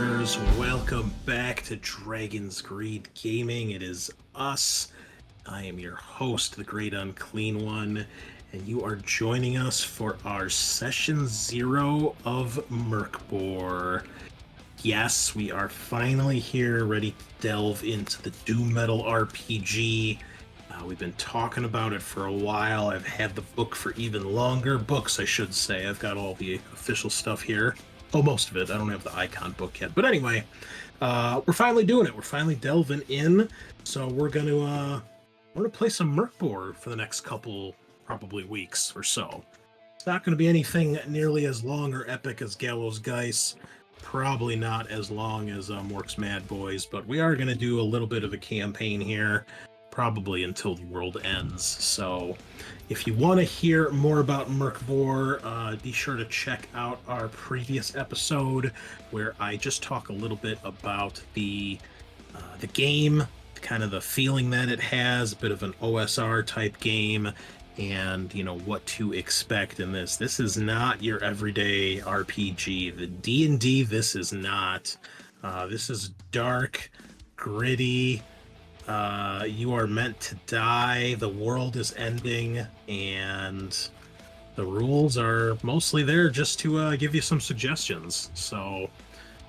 listeners. Welcome back to Dragon's Greed Gaming. It is us. I am your host, the Great Unclean One, and you are joining us for our Session 0 of Mork Borg. Yes, we are finally here, ready to delve into the Doom Metal RPG. We've been talking about it for a while. I've had the book for even longer. Books, I should say. I've got all the official stuff here. Oh, most of it. I don't have the icon book yet. But anyway, we're finally doing it. We're finally delving in. So we're gonna play some Mork Borg for the next couple, probably weeks or so. It's not going to be anything nearly as long or epic as Gallows Geist. Probably not as long as Mork's Mad Boys, but we are going to do a little bit of a campaign here, probably until the world ends. So if you want to hear more about Mork Borg, be sure to check out our previous episode where I just talk a little bit about the game, kind of the feeling that it has, a bit of an OSR type game, and what to expect in this. This is not your everyday RPG. The D&D this is not. This is dark, gritty. You are meant to die. The world is ending, and the rules are mostly there just to give you some suggestions. So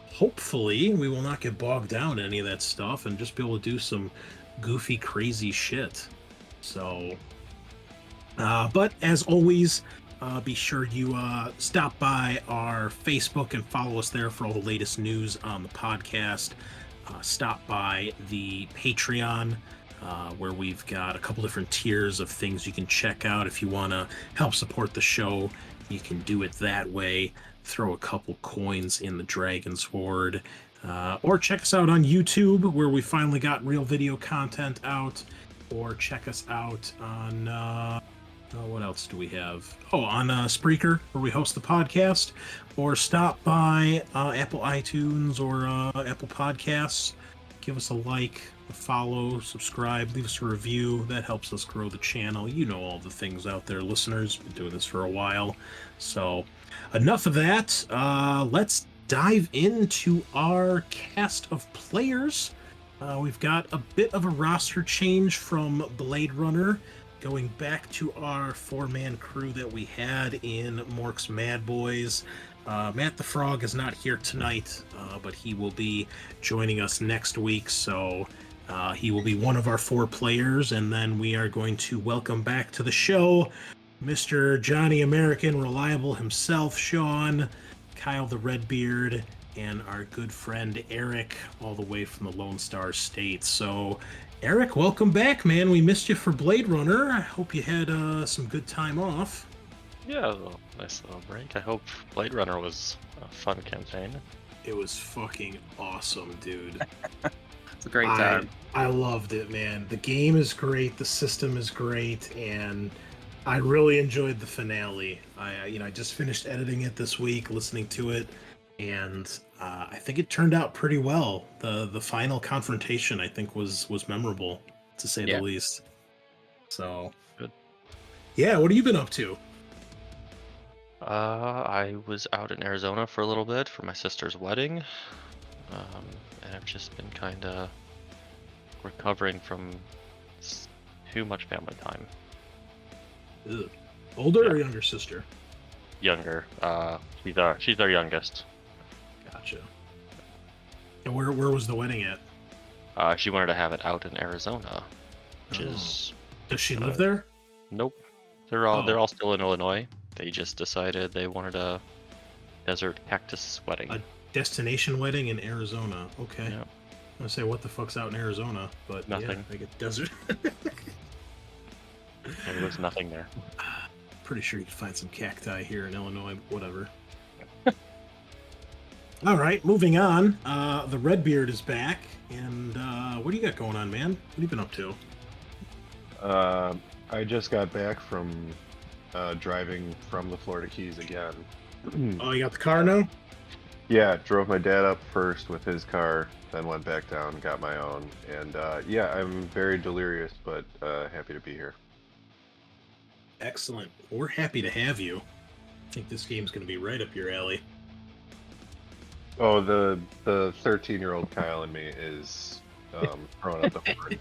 hopefully we will not get bogged down in any of that stuff and just be able to do some goofy, crazy shit. So, but as always, be sure you stop by our Facebook and follow us there for all the latest news on the podcast. Stop by the Patreon, where we've got a couple different tiers of things you can check out. If you want to help support the show, you can do it that way. Throw a couple coins in the Dragon's Hoard. Or check us out on YouTube, where we finally got real video content out. Or check us out on... what else do we have? Oh, on Spreaker, where we host the podcast. Or stop by Apple iTunes or Apple Podcasts. Give us a like, a follow, subscribe, leave us a review. That helps us grow the channel. You know all the things out there, listeners. Been doing this for a while. So, enough of that. Let's dive into our cast of players. We've got a bit of a roster change from Blade Runner, going back to our four-man crew that we had in Mork's Mad Boys. Matt the Frog is not here tonight, but he will be joining us next week, so he will be one of our four players, and then we are going to welcome back to the show Mr. Johnny American Reliable himself, Sean, Kyle the Redbeard, and our good friend Eric, all the way from the Lone Star State. So Eric, welcome back, man. We missed you for Blade Runner. I hope you had some good time off. Yeah, a nice little break. I hope Blade Runner was a fun campaign. It was fucking awesome, dude. It's a great time. I loved it, man. The game is great, the system is great, and I really enjoyed the finale. I just finished editing it this week, listening to it, and I think it turned out pretty well. The final confrontation, I think, was memorable, to say the least. So, good. Yeah, what have you been up to? I was out in Arizona for a little bit for my sister's wedding, and I've just been kind of recovering from too much family time. Ugh. Older or younger sister? Younger. She's our youngest. Gotcha. And where was the wedding at? She wanted to have it out in Arizona, which is. Does she live there? Nope. They're all still in Illinois. They just decided they wanted a desert cactus wedding. A destination wedding in Arizona. Okay. Yeah. I'm gonna say what the fuck's out in Arizona, but Nothing. Yeah, like a desert. There was nothing there. Pretty sure you could find some cacti here in Illinois, but whatever. All right, moving on. The Redbeard is back, and what do you got going on, man? What have you been up to? I just got back from driving from the Florida Keys again. Oh, you got the car now? Yeah, drove my dad up first with his car, then went back down, got my own, and yeah, I'm very delirious, but happy to be here. Excellent. We're happy to have you. I think this game's going to be right up your alley. Oh, the 13-year-old Kyle in me is throwing up the horde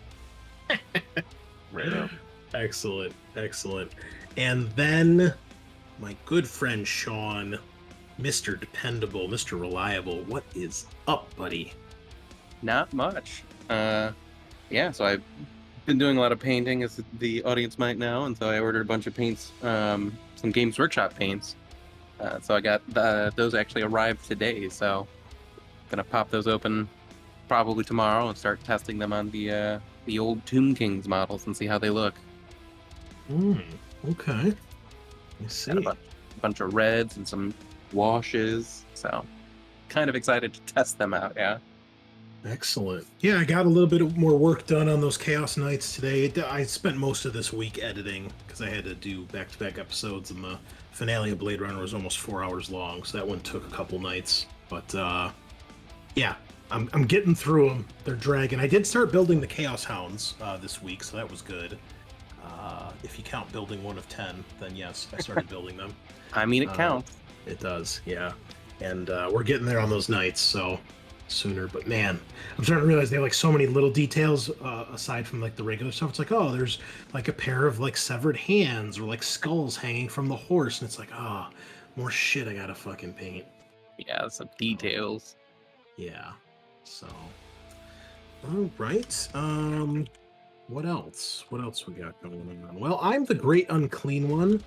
right now. Excellent, excellent. And then my good friend Sean, Mr. Dependable, Mr. Reliable. What is up, buddy? Not much. Yeah, so I've been doing a lot of painting, as the audience might know, and so I ordered a bunch of paints, some Games Workshop paints. So I got those actually arrived today, so gonna pop those open probably tomorrow and start testing them on the old Tomb Kings models and see how they look. Okay. I see. Got a bunch of reds and some washes, so kind of excited to test them out. Yeah. Excellent. Yeah, I got a little bit more work done on those Chaos Nights today. I spent most of this week editing because I had to do back-to-back episodes, and the finale of Blade Runner was almost 4 hours long, so that one took a couple nights. But yeah, I'm getting through them. They're dragging. I did start building the Chaos Hounds this week, so that was good. If you count building 1 of 10, then yes, I started building them. I mean, it counts. It does, yeah. And we're getting there on those nights, so sooner. But man, I'm starting to realize they have like so many little details aside from like the regular stuff. It's like, oh, there's like a pair of like severed hands or like skulls hanging from the horse, and it's like, ah, more shit I gotta fucking paint. Yeah, some details. Yeah. So, all right. What else? What else we got going on? Well, I'm the Great Unclean One,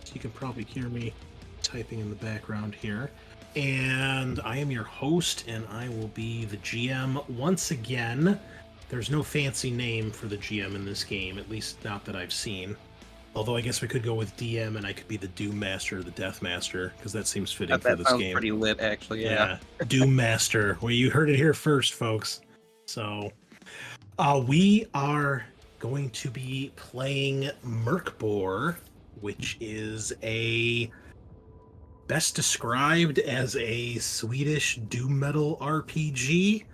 so you can probably hear me typing in the background here. And I am your host, and I will be the GM once again. There's no fancy name for the GM in this game, at least not that I've seen. Although I guess we could go with DM, and I could be the Doom Master or the Death Master, because that seems fitting for this sounds game. Pretty lit, actually. Yeah. Doom Master. Well, you heard it here first, folks. So, we are going to be playing Mork Borg, which is best described as a Swedish doom metal RPG.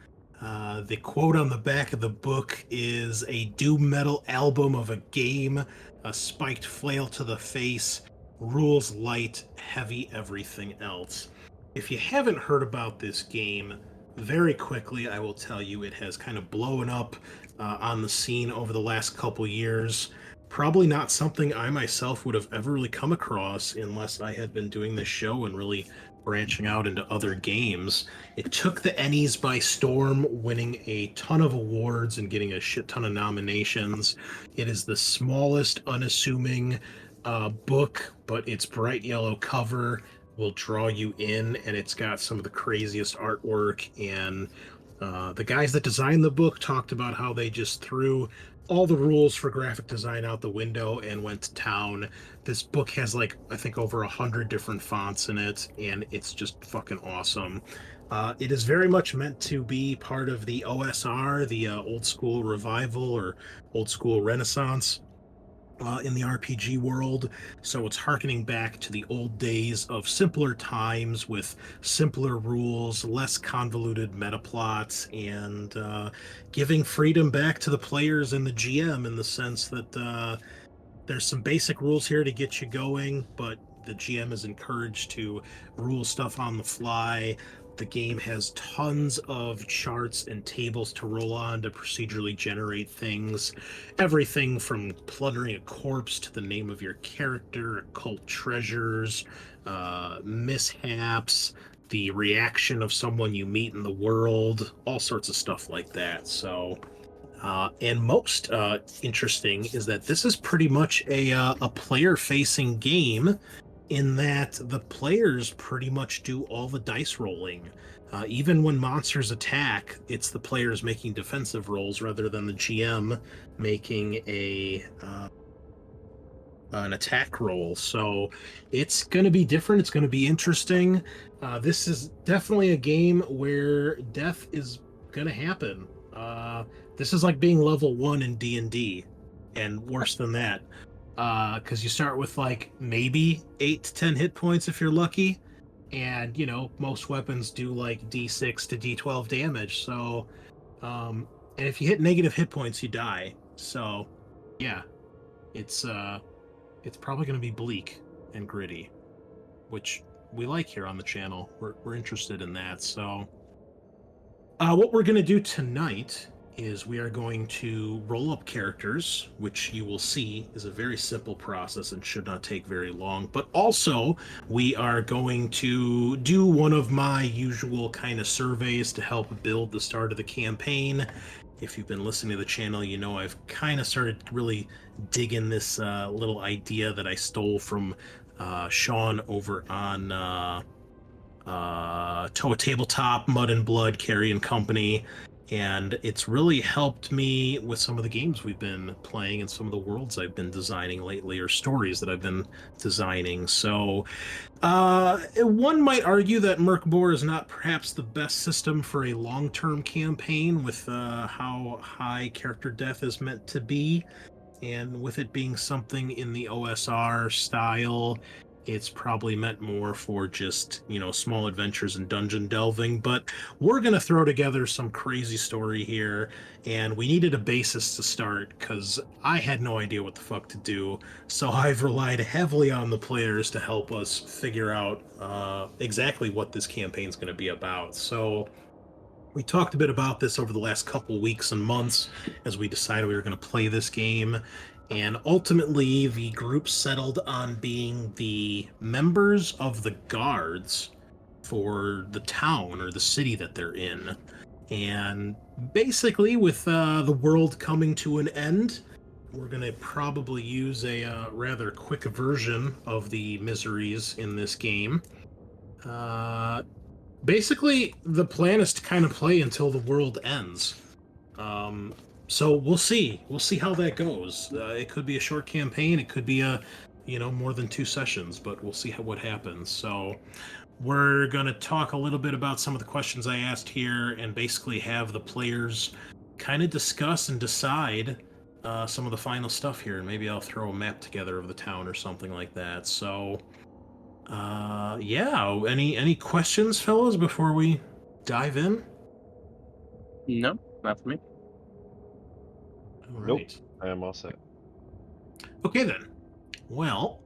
The quote on the back of the book is a doom metal album of a game, a spiked flail to the face, rules light, heavy everything else. If you haven't heard about this game, very quickly I will tell you it has kind of blown up on the scene over the last couple years. Probably not something I myself would have ever really come across unless I had been doing this show and really branching out into other games. It took the Ennies by storm, winning a ton of awards and getting a shit ton of nominations. It is the smallest, unassuming book, but its bright yellow cover will draw you in, and it's got some of the craziest artwork. And the guys that designed the book talked about how they just threw all the rules for graphic design out the window and went to town. This book has like, I think, over 100 different fonts in it, and it's just fucking awesome. It is very much meant to be part of the OSR, the old school revival or old school renaissance in the RPG world. So it's harkening back to the old days of simpler times with simpler rules, less convoluted meta plots, and giving freedom back to the players and the GM in the sense that there's some basic rules here to get you going, but the GM is encouraged to rule stuff on the fly. The game has tons of charts and tables to roll on to procedurally generate things. Everything from plundering a corpse to the name of your character, occult treasures, mishaps, the reaction of someone you meet in the world, all sorts of stuff like that. So, and most interesting is that this is pretty much a player-facing game, in that the players pretty much do all the dice rolling. Even when monsters attack, it's the players making defensive rolls rather than the GM making an attack roll. So it's going to be different. It's going to be interesting. This is definitely a game where death is going to happen. This is like being level 1 in D&D, and worse than that. Because you start with like maybe 8 to 10 hit points if you're lucky, and you know most weapons do like D6 to D12 damage. So, and if you hit negative hit points, you die. So, yeah, it's probably going to be bleak and gritty, which we like here on the channel. We're interested in that. So, what we're going to do tonight is we are going to roll up characters, which you will see is a very simple process and should not take very long. But also, we are going to do one of my usual kind of surveys to help build the start of the campaign. If you've been listening to the channel, you know I've kind of started really digging this little idea that I stole from Sean over on Toa Tabletop, Mud and Blood, Carrie and Company, and it's really helped me with some of the games we've been playing and some of the worlds I've been designing lately, or stories that I've been designing. So one might argue that Mork Borg is not perhaps the best system for a long-term campaign with how high character death is meant to be, and with it being something in the OSR style, it's probably meant more for just, small adventures and dungeon delving. But we're going to throw together some crazy story here, and we needed a basis to start because I had no idea what the fuck to do. So I've relied heavily on the players to help us figure out exactly what this campaign's going to be about. So we talked a bit about this over the last couple weeks and months as we decided we were going to play this game. And ultimately, the group settled on being the members of the guards for the town or the city that they're in. And basically, with the world coming to an end, we're going to probably use a rather quick version of the miseries in this game. Basically, the plan is to kind of play until the world ends. So we'll see. We'll see how that goes. It could be a short campaign. It could be more than 2 sessions, but we'll see what happens. So we're going to talk a little bit about some of the questions I asked here and basically have the players kind of discuss and decide some of the final stuff here. And maybe I'll throw a map together of the town or something like that. So, yeah. Any questions, fellas, before we dive in? No, not for me. All Nope. right. I am all set. Okay, then. Well,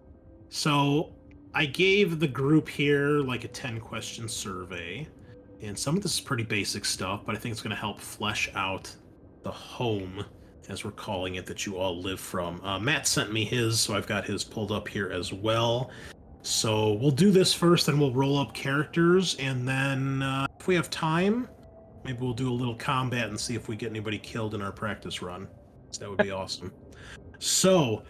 so I gave the group here like a 10-question survey, and some of this is pretty basic stuff, but I think it's going to help flesh out the home, as we're calling it, that you all live from. Matt sent me his, so I've got his pulled up here as well. So we'll do this first, and we'll roll up characters, and then if we have time, maybe we'll do a little combat and see if we get anybody killed in our practice run. So that would be awesome. So,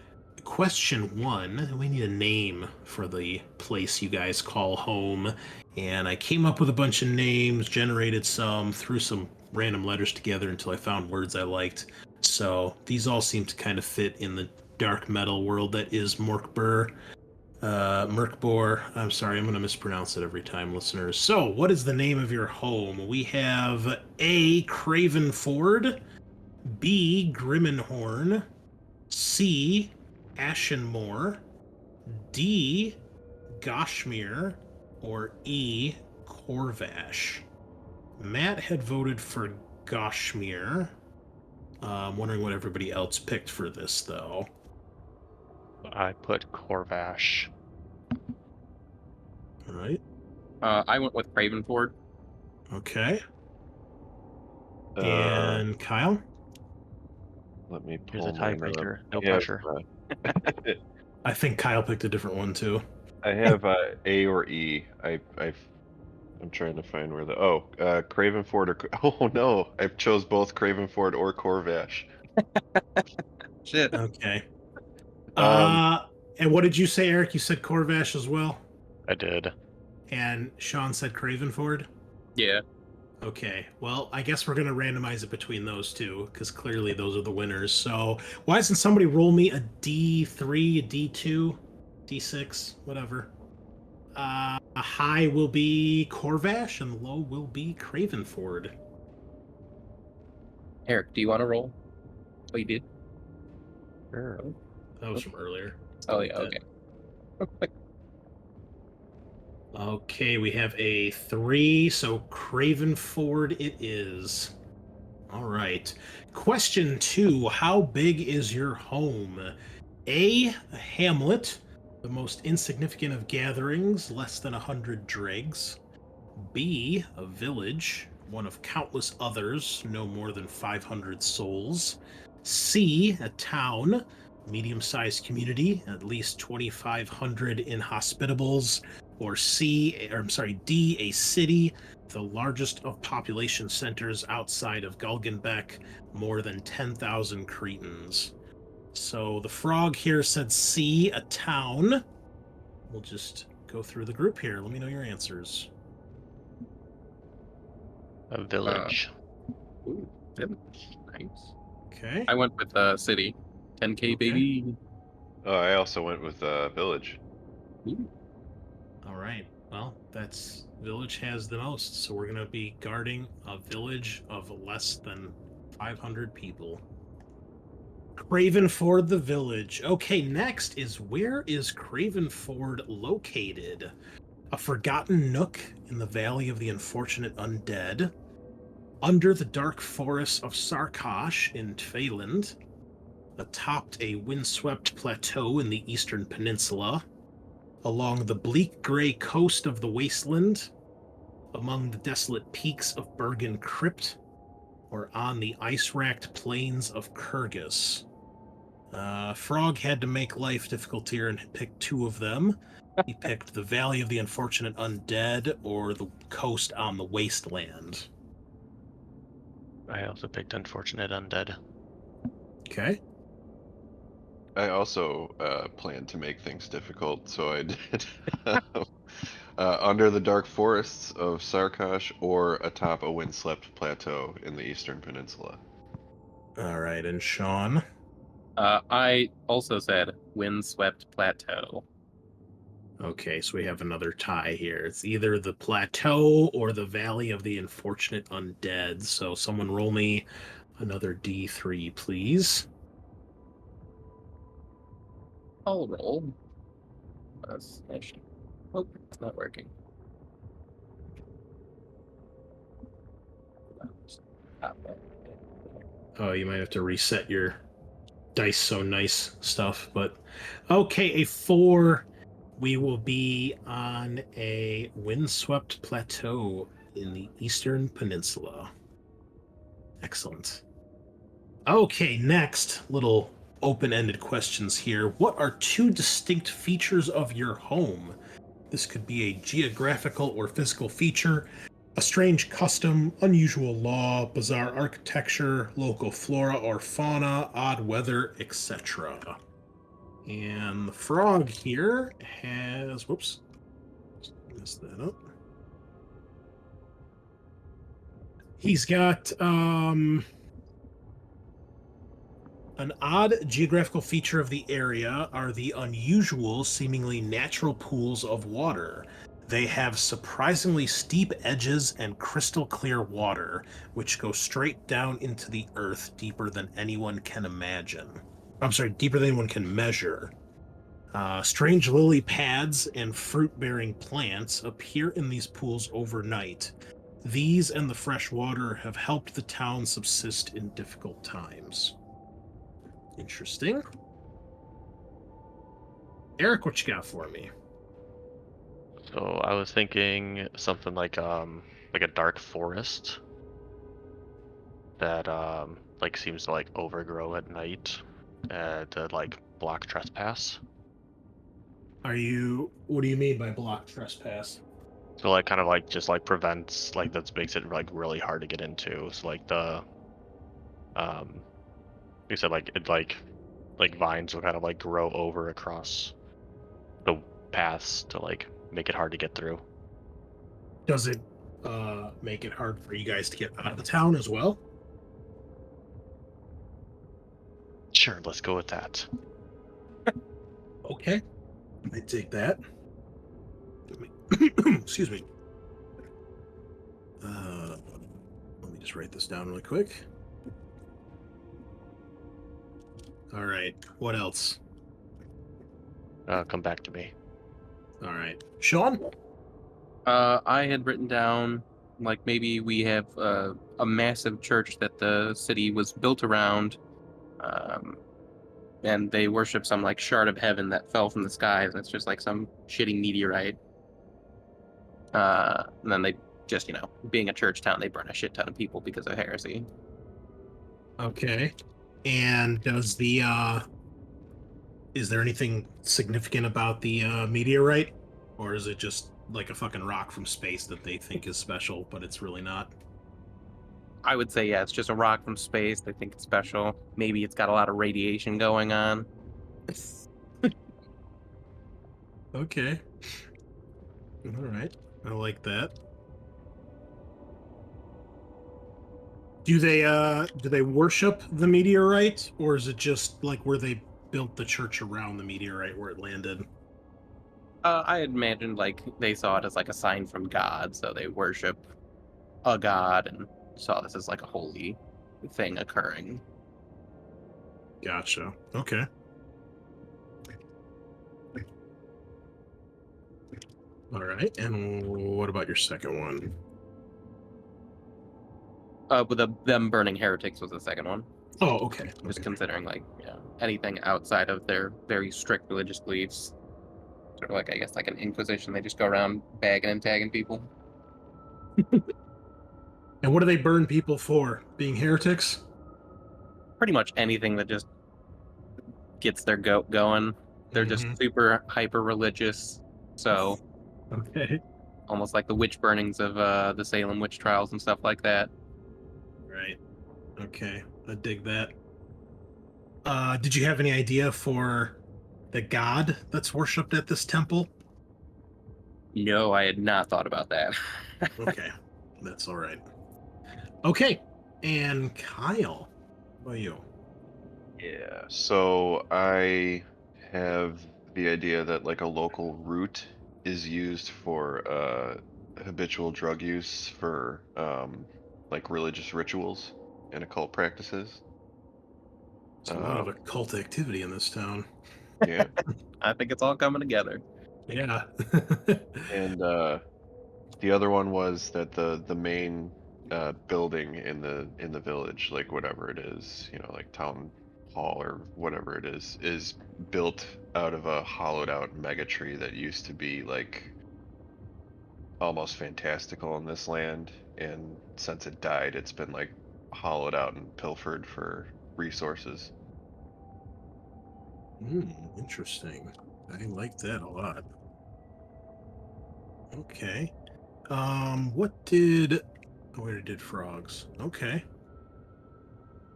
question 1, we need a name for the place you guys call home. And I came up with a bunch of names, generated some, threw some random letters together until I found words I liked. So these all seem to kind of fit in the dark metal world that is Mork Borg. I'm sorry, I'm going to mispronounce it every time, listeners. So, what is the name of your home? We have A, Craven Ford, B, Grimmenhorn, C, Ashenmoor, D, Goshmere, or E, Corvash. Matt had voted for Goshmere. I'm wondering what everybody else picked for this, though. I put Corvash. All right. I went with Cravenford. Okay. Uh, And Kyle? Let me Here's pull a mine up. tiebreaker. No I have, pressure. I think Kyle picked a different one, too. I have A or E. I'm trying to find where Cravenford or oh no, I chose both Cravenford or Corvash. Shit. Okay. Um, And what did you say, Eric? You said Corvash as well? I did. And Sean said Cravenford? Yeah. Okay. Well, I guess we're going to randomize it between those two, because clearly those are the winners. So why doesn't somebody roll me a D3, a D2, D6, whatever? A high will be Corvash, and low will be Cravenford. Eric, do you want to roll? Oh, you did? Sure. That was from earlier. Oh, yeah, okay. Okay, we have a 3, so Cravenford it is. All right. Question 2, how big is your home? A hamlet, The most insignificant of gatherings, less than 100 dregs. B, a village, one of countless others, no more than 500 souls. C, a town, medium-sized community, at least 2,500 inhospitables. Or D, a city, the largest of population centers outside of Gulgenbeck, more than 10,000 Cretans. So the frog here said C, a town. We'll just go through the group here. Let me know your answers. A village. Ooh, village. Nice. Okay. I went with city. 10K, Okay. baby. Oh, I also went with village. Ooh. All right. Well, that's village has the most, so we're gonna be guarding a village of less than 500 people. Cravenford the village. Okay, next is where is Cravenford located? A forgotten nook in the Valley of the Unfortunate Undead, under the dark forests of Sarkosh in Tfayland, atop a windswept plateau in the Eastern Peninsula, along the bleak gray coast of the wasteland, among the desolate peaks of Bergen Crypt, or on the ice-racked plains of Kyrgyz. Frog had to make life difficult here and picked two of them. He picked the Valley of the Unfortunate Undead or the coast on the wasteland. I also picked Unfortunate Undead. Okay. I also planned to make things difficult, so I did under the dark forests of Sarkosh or atop a windswept plateau in the Eastern Peninsula. All right, and Sean? I also said windswept plateau. Okay, so we have another tie here. It's either the plateau or the Valley of the Unfortunate Undead. So someone roll me another D3, please. I'll roll. Oh, it's not working. Oh, you might have to reset your dice so nice stuff, but okay, a 4. We will be on a windswept plateau in the Eastern Peninsula. Excellent. Okay, next, little open-ended questions here. What are 2 distinct features of your home? This could be a geographical or physical feature, a strange custom, unusual law, bizarre architecture, local flora or fauna, odd weather, etc. And the frog here has, whoops, messed that up. He's got an odd geographical feature of the area are the unusual, seemingly natural pools of water. They have surprisingly steep edges and crystal clear water, which go straight down into the earth deeper than anyone can imagine. I'm sorry, deeper than anyone can measure. Strange lily pads and fruit-bearing plants appear in these pools overnight. These and the fresh water have helped the town subsist in difficult times. Interesting. Eric, what you got for me? So I was thinking something like a dark forest that like seems to like overgrow at night to like block trespass. What do you mean by block trespass? So like kind of like just like prevents like that makes it like really hard to get into. So like the you said like it like vines will kind of like grow over across the paths to like make it hard to get through. Does it make it hard for you guys to get out of the town as well? Sure, let's go with that. Okay, I take that. Excuse me. Let me just write this down really quick. All right, what else? Come back to me. All right, Sean? I had written down like maybe we have a massive church that the city was built around, and they worship some like shard of heaven that fell from the skies. It's just like some shitty meteorite. And then they just, being a church town, they burn a shit ton of people because of heresy. Okay. And does the is there anything significant about the meteorite, or is it just like a fucking rock from space that they think is special, but it's really not? I would say, yeah, it's just a rock from space. They think it's special. Maybe it's got a lot of radiation going on. Okay. All right. I like that. Do they worship the meteorite, or is it just like where they built the church around the meteorite where it landed? I had imagined like they saw it as like a sign from God, so they worship a god and saw this as like a holy thing occurring. Gotcha. Okay. All right. And what about your second one? With them burning heretics was the second one. Oh, okay. Just Okay. considering like anything outside of their very strict religious beliefs, sort of like I guess like an inquisition. They just go around bagging and tagging people. And what do they burn people for? Being heretics? Pretty much anything that just gets their goat going. They're just Mhm. super hyper religious. So Okay. almost like the witch burnings of the Salem witch trials and stuff like that. Right. Okay. I dig that. Did you have any idea for the god that's worshipped at this temple? No, I had not thought about that. Okay. That's all right. Okay. And Kyle, what about you? Yeah, so I have the idea that like a local root is used for habitual drug use for like religious rituals and occult practices. There's a lot of occult activity in this town. Yeah, I think it's all coming together. Yeah. and the other one was that the main building in the village, like whatever it is, like town hall or whatever it is built out of a hollowed out mega tree that used to be like almost fantastical in this land, and since it died, it's been like hollowed out and pilfered for resources. Interesting. I like that a lot. Okay. What did where did frogs? Okay.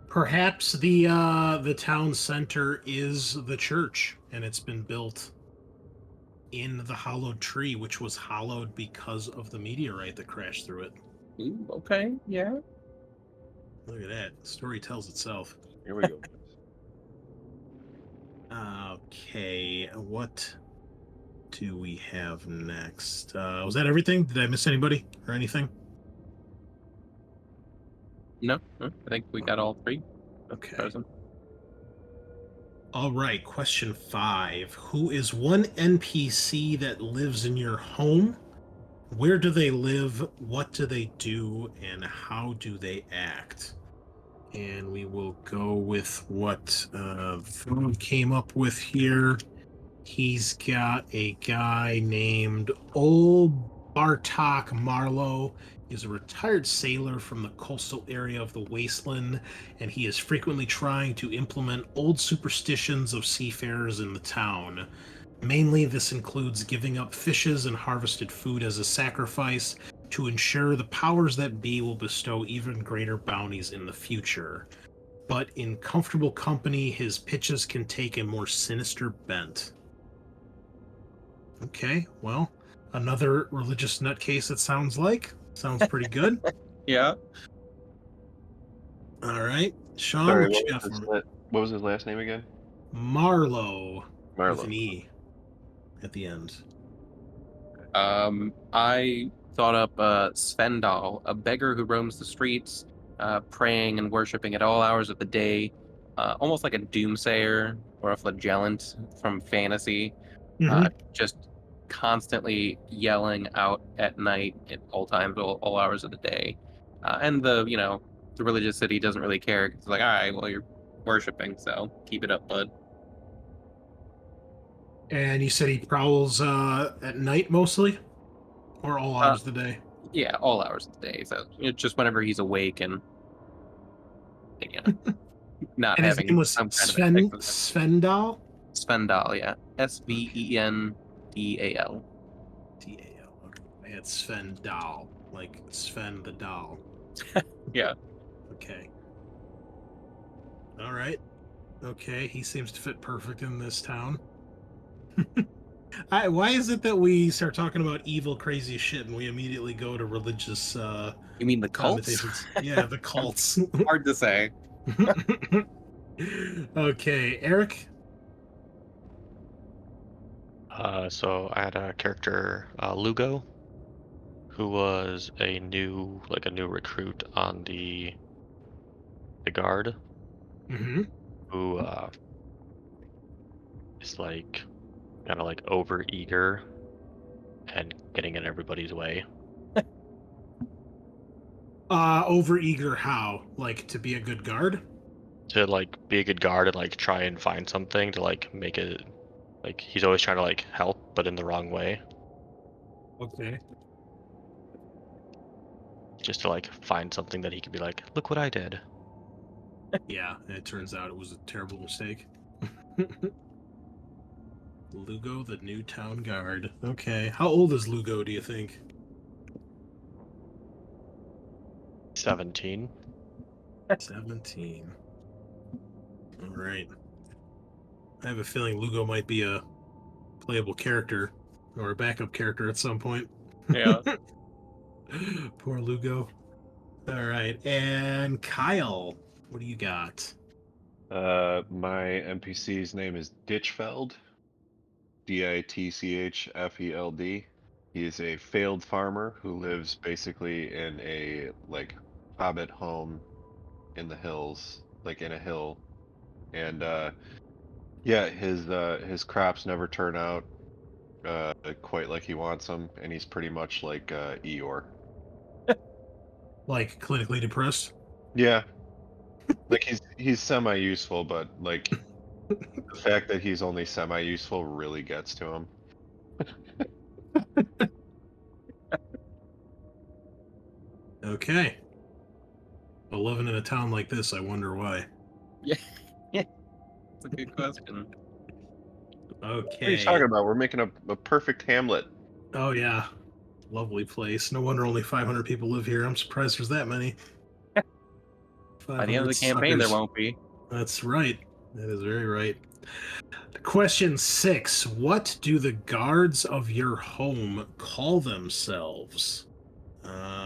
Perhaps the town center is the church, and it's been built in the hollowed tree, which was hollowed because of the meteorite that crashed through it. Ooh, okay, yeah. Look at that. The story tells itself. Here we go. Okay, what do we have next? Was that everything? Did I miss anybody or anything? No, I think we got all three. Okay. Frozen. All right, question 5. Who is one NPC that lives in your home? Where do they live? What do they do? And how do they act? And we will go with what Food came up with here. He's got a guy named Old Bartok Marlowe. He's a retired sailor from the coastal area of the wasteland, and he is frequently trying to implement old superstitions of seafarers in the town. Mainly, this includes giving up fishes and harvested food as a sacrifice to ensure the powers that be will bestow even greater bounties in the future. But in comfortable company, his pitches can take a more sinister bent. Okay, well, another religious nutcase, it sounds like. Sounds pretty good. Yeah. All right. Sean, Sorry, what you got for me? what was his last name again? Marlowe. With Marlowe. an E at the end. I thought up Svendal, a beggar who roams the streets, praying and worshiping at all hours of the day, almost like a doomsayer or a flagellant from fantasy, just constantly yelling out at night at all times, all hours of the day. And the religious city doesn't really care. It's like, all right, well, you're worshiping, so keep it up, bud. And you said he prowls at night mostly, or all hours of the day? Yeah, all hours of the day. So it's just whenever he's awake and you know, not And his having name was some kind of Svendal. Svendal, yeah. Svendal. D-A-L. Okay. I had Svendal, like Sven the doll. Yeah. Okay. All right. Okay, he seems to fit perfect in this town. Why is it that we start talking about evil, crazy shit and we immediately go to religious You mean the cults? connotations? Yeah, the cults. Hard to say. Okay, Eric. So I had a character, Lugo, who was a new recruit on the guard, Mm-hmm. who is kind of over eager and getting in everybody's way. Over eager how? Like to be a good guard? To be a good guard and try and find something to make it he's always trying to help but in the wrong way. Okay. Just to find something that he could be like, look what I did. Yeah, and it turns out it was a terrible mistake. Lugo, the new town guard. Okay. How old is Lugo, do you think? 17. 17. All right. I have a feeling Lugo might be a playable character or a backup character at some point. Yeah. Poor Lugo. All right. And Kyle, what do you got? My NPC's name is Ditchfeld. Ditchfeld. He is a failed farmer who lives basically in a hobbit home in the hills, in a hill. And yeah, his crops never turn out quite like he wants them, and he's pretty much like Eeyore. Like clinically depressed? Yeah. He's semi-useful, but the fact that he's only semi-useful really gets to him. Okay. Well, living in a town like this, I wonder why. Yeah. It's a good question. Okay. What are you talking about? We're making a perfect hamlet. Oh, yeah. Lovely place. No wonder only 500 people live here. I'm surprised there's that many. By the end of the campaign, there won't be. That's right. That is very right. Question 6. What do the guards of your home call themselves?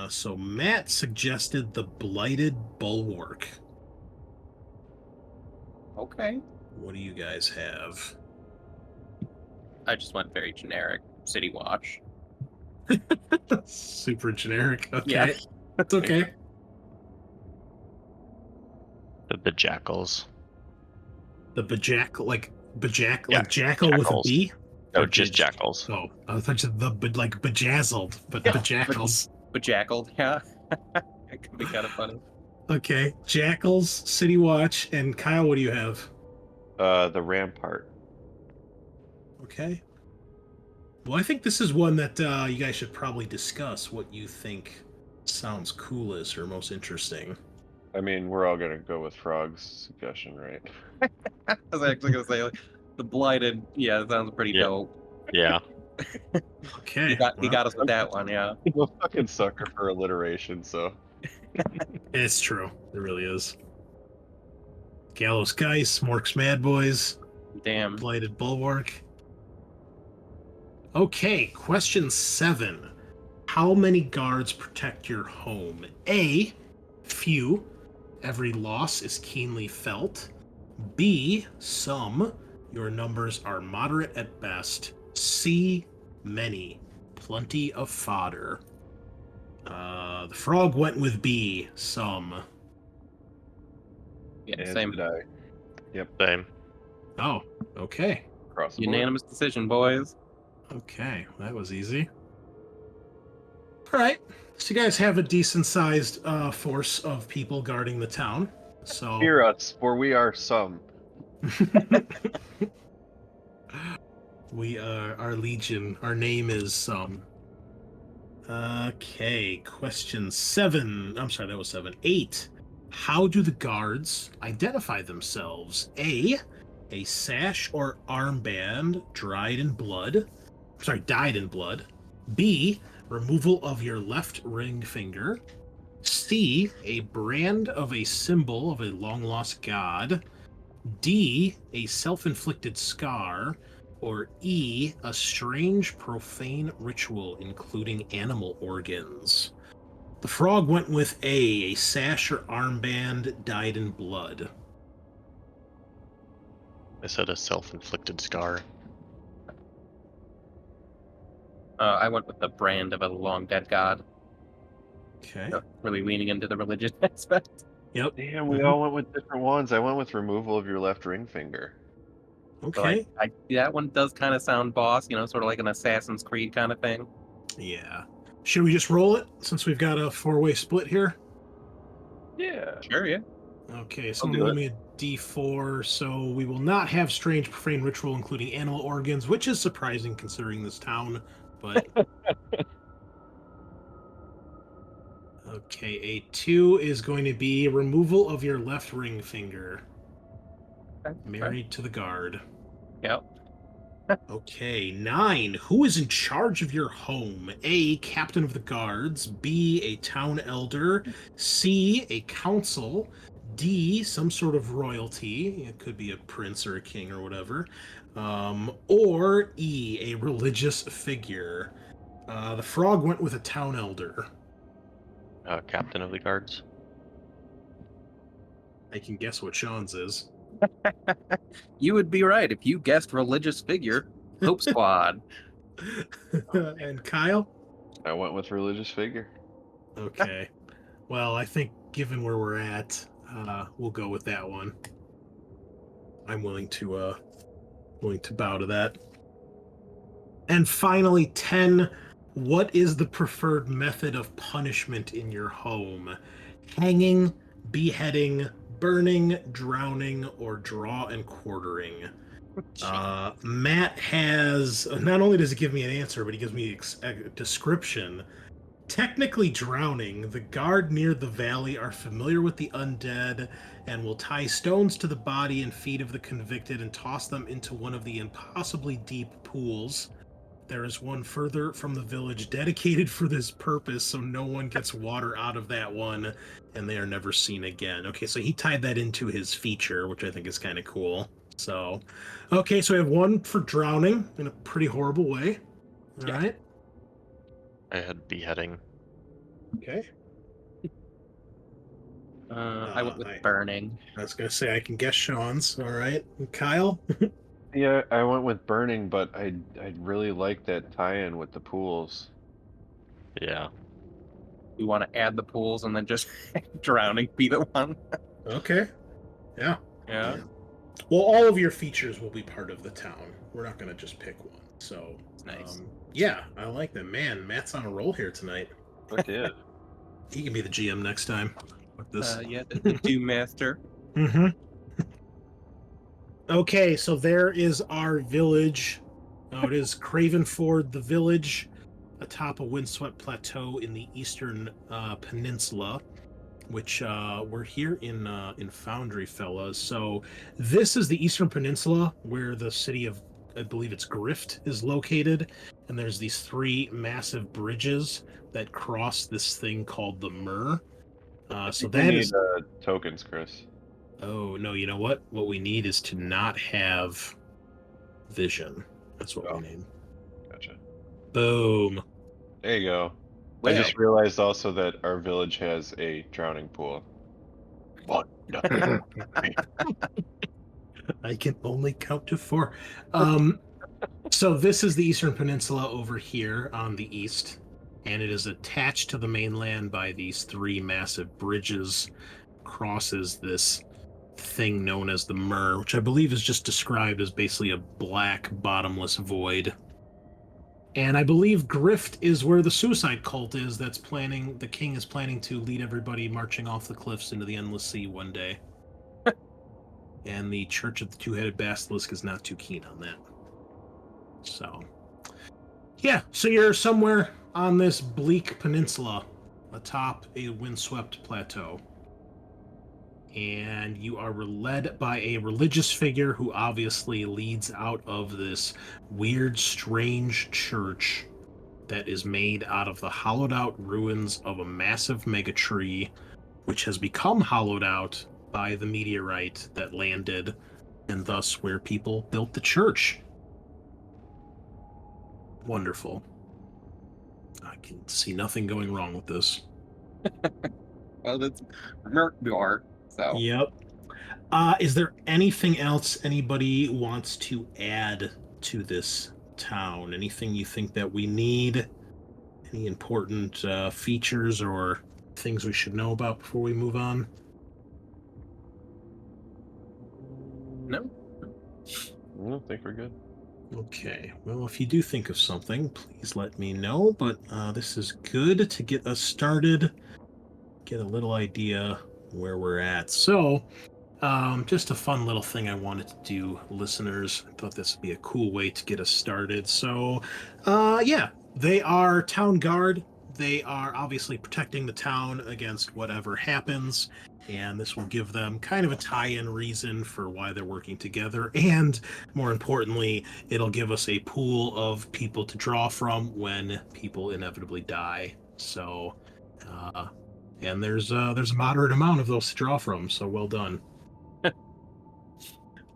So Matt suggested the Blighted Bulwark. Okay. What do you guys have? I just went very generic. City Watch. Super generic. Okay. Yeah. That's okay. The jackals. The Bajack, like Yeah, jackal with a jackals. B? No, Or just just- jackals. Oh, I thought you the bejazzled, but Yeah, bejackals. But Jackaled, yeah. It could be kind of funny. Okay, jackals, City Watch, and Kyle, what do you have? The Rampart. Okay. Well, I think this is one that you guys should probably discuss. What you think sounds coolest or most interesting. I mean, we're all gonna go with Frog's suggestion, right? I was actually gonna say the Blighted. Yeah, that sounds pretty Yeah. dope. Yeah. Okay. He got us with that one. Yeah. I'm a fucking sucker for alliteration, so. It's true. It really is. Gallows Geist, Mork's Mad Boys, Damn. Blighted Bulwark. Okay, question 7. How many guards protect your home? A, few. Every loss is keenly felt. B, some. Your numbers are moderate at best. C, many. Plenty of fodder. The frog went with B, some. Yeah. And Same. did I. Same. Oh, okay. Across the board. Unanimous decision, boys. Okay, that was easy. All right, so you guys have a decent-sized force of people guarding the town. So Hear us, for we are some. We are our legion. Our name is Okay, question 7. I'm sorry, that was 7. 8. How do the guards identify themselves? A sash or armband dried in blood. Sorry, dyed in blood. B. Removal of your left ring finger. C. A brand of a symbol of a long lost god. D. A self inflicted scar. Or E. A strange profane ritual including animal organs. The frog went with A sash or armband dyed in blood. I said a self-inflicted scar. I went with the brand of a long dead god. Okay. Really leaning into the religious aspect. Yep. Damn, we Mhm. all went with different ones. I went with removal of your left ring finger. So Okay. that one does kind of sound boss, sort of like an Assassin's Creed kind of thing. Yeah. Should we just roll it since we've got a four-way split here? Yeah. Sure, yeah. Okay, I'll someone do roll it. me a d4, so we will not have strange profane ritual including animal organs, which is surprising considering this town, but... Okay, a 2 is going to be removal of your left ring finger. Married to the guard. Yep. Okay, 9. Who is in charge of your home? A. Captain of the guards. B. A town elder. C. A council. D. Some sort of royalty. It could be a prince or a king or whatever. Or E. A religious figure. The frog went with a town elder. Captain of the guards. I can guess what Sean's is. You would be right if you guessed religious figure. Hope Squad. And Kyle? I went with religious figure. Okay. Well, I think given where we're at, we'll go with that one. I'm willing to bow to that. And finally, 10. What is the preferred method of punishment in your home? Hanging, beheading, burning, drowning, or draw and quartering? Matt has, not only does he give me an answer, but he gives me a description. Technically drowning, the guard near the valley are familiar with the undead and will tie stones to the body and feet of the convicted and toss them into one of the impossibly deep pools. There is one further from the village dedicated for this purpose, so no one gets water out of that one, and they are never seen again. Okay, so he tied that into his feature, which I think is kind of cool. So, okay, so we have one for drowning in a pretty horrible way. All right. I had beheading. Okay. I went with burning. I was gonna say I can guess Sean's. All right, and Kyle. Yeah, I went with burning, but I really like that tie-in with the pools. Yeah. We want to add the pools and then just drowning be the one. Okay. Yeah. Yeah. Well, all of your features will be part of the town. We're not gonna just pick one. So Nice. Yeah, I like that. Man, Matt's on a roll here tonight. Look it. He can be the GM next time. With this. Yeah, the Doom Master. Mm-hmm. Okay, so there is our village. It is Cravenford, the village, atop a windswept plateau in the eastern peninsula, which we're here in Foundry, fellas. So this is the eastern peninsula where the city of, I believe it's Grift, is located, and there's these 3 massive bridges that cross this thing called the Mur. So that is tokens, Chris. Oh, no, you know what? What we need is to not have vision. That's what we need. Gotcha. Boom. There you go. Well, I just realized also that our village has a drowning pool. 1, 2, 3. I can only count to 4. So this is the Eastern Peninsula over here on the east, and it is attached to the mainland by these 3 massive bridges. Crosses this thing known as the Mur, which I believe is just described as basically a black, bottomless void. And I believe Grift is where the suicide cult is that's planning, the king is planning to lead everybody marching off the cliffs into the endless sea one day. And the Church of the Two-Headed Basilisk is not too keen on that. So, yeah, so you're somewhere on this bleak peninsula atop a windswept plateau. And you are led by a religious figure who obviously leads out of this weird, strange church that is made out of the hollowed out ruins of a massive megatree, which has become hollowed out by the meteorite that landed, and thus where people built the church. Wonderful. I can see nothing going wrong with this. Well, that's Mork Borg, so. Yep. Is there anything else anybody wants to add to this town? Anything you think that we need? Any important features or things we should know about before we move on? No. I don't think we're good. Okay. Well, if you do think of something, please let me know. But this is good to get us started, get a little idea where we're at. So, just a fun little thing I wanted to do, listeners. I thought this would be a cool way to get us started. So, yeah, they are town guard. They are obviously protecting the town against whatever happens, and this will give them kind of a tie-in reason for why they're working together. And more importantly, it'll give us a pool of people to draw from when people inevitably die. So, and there's a moderate amount of those to draw from. So well done.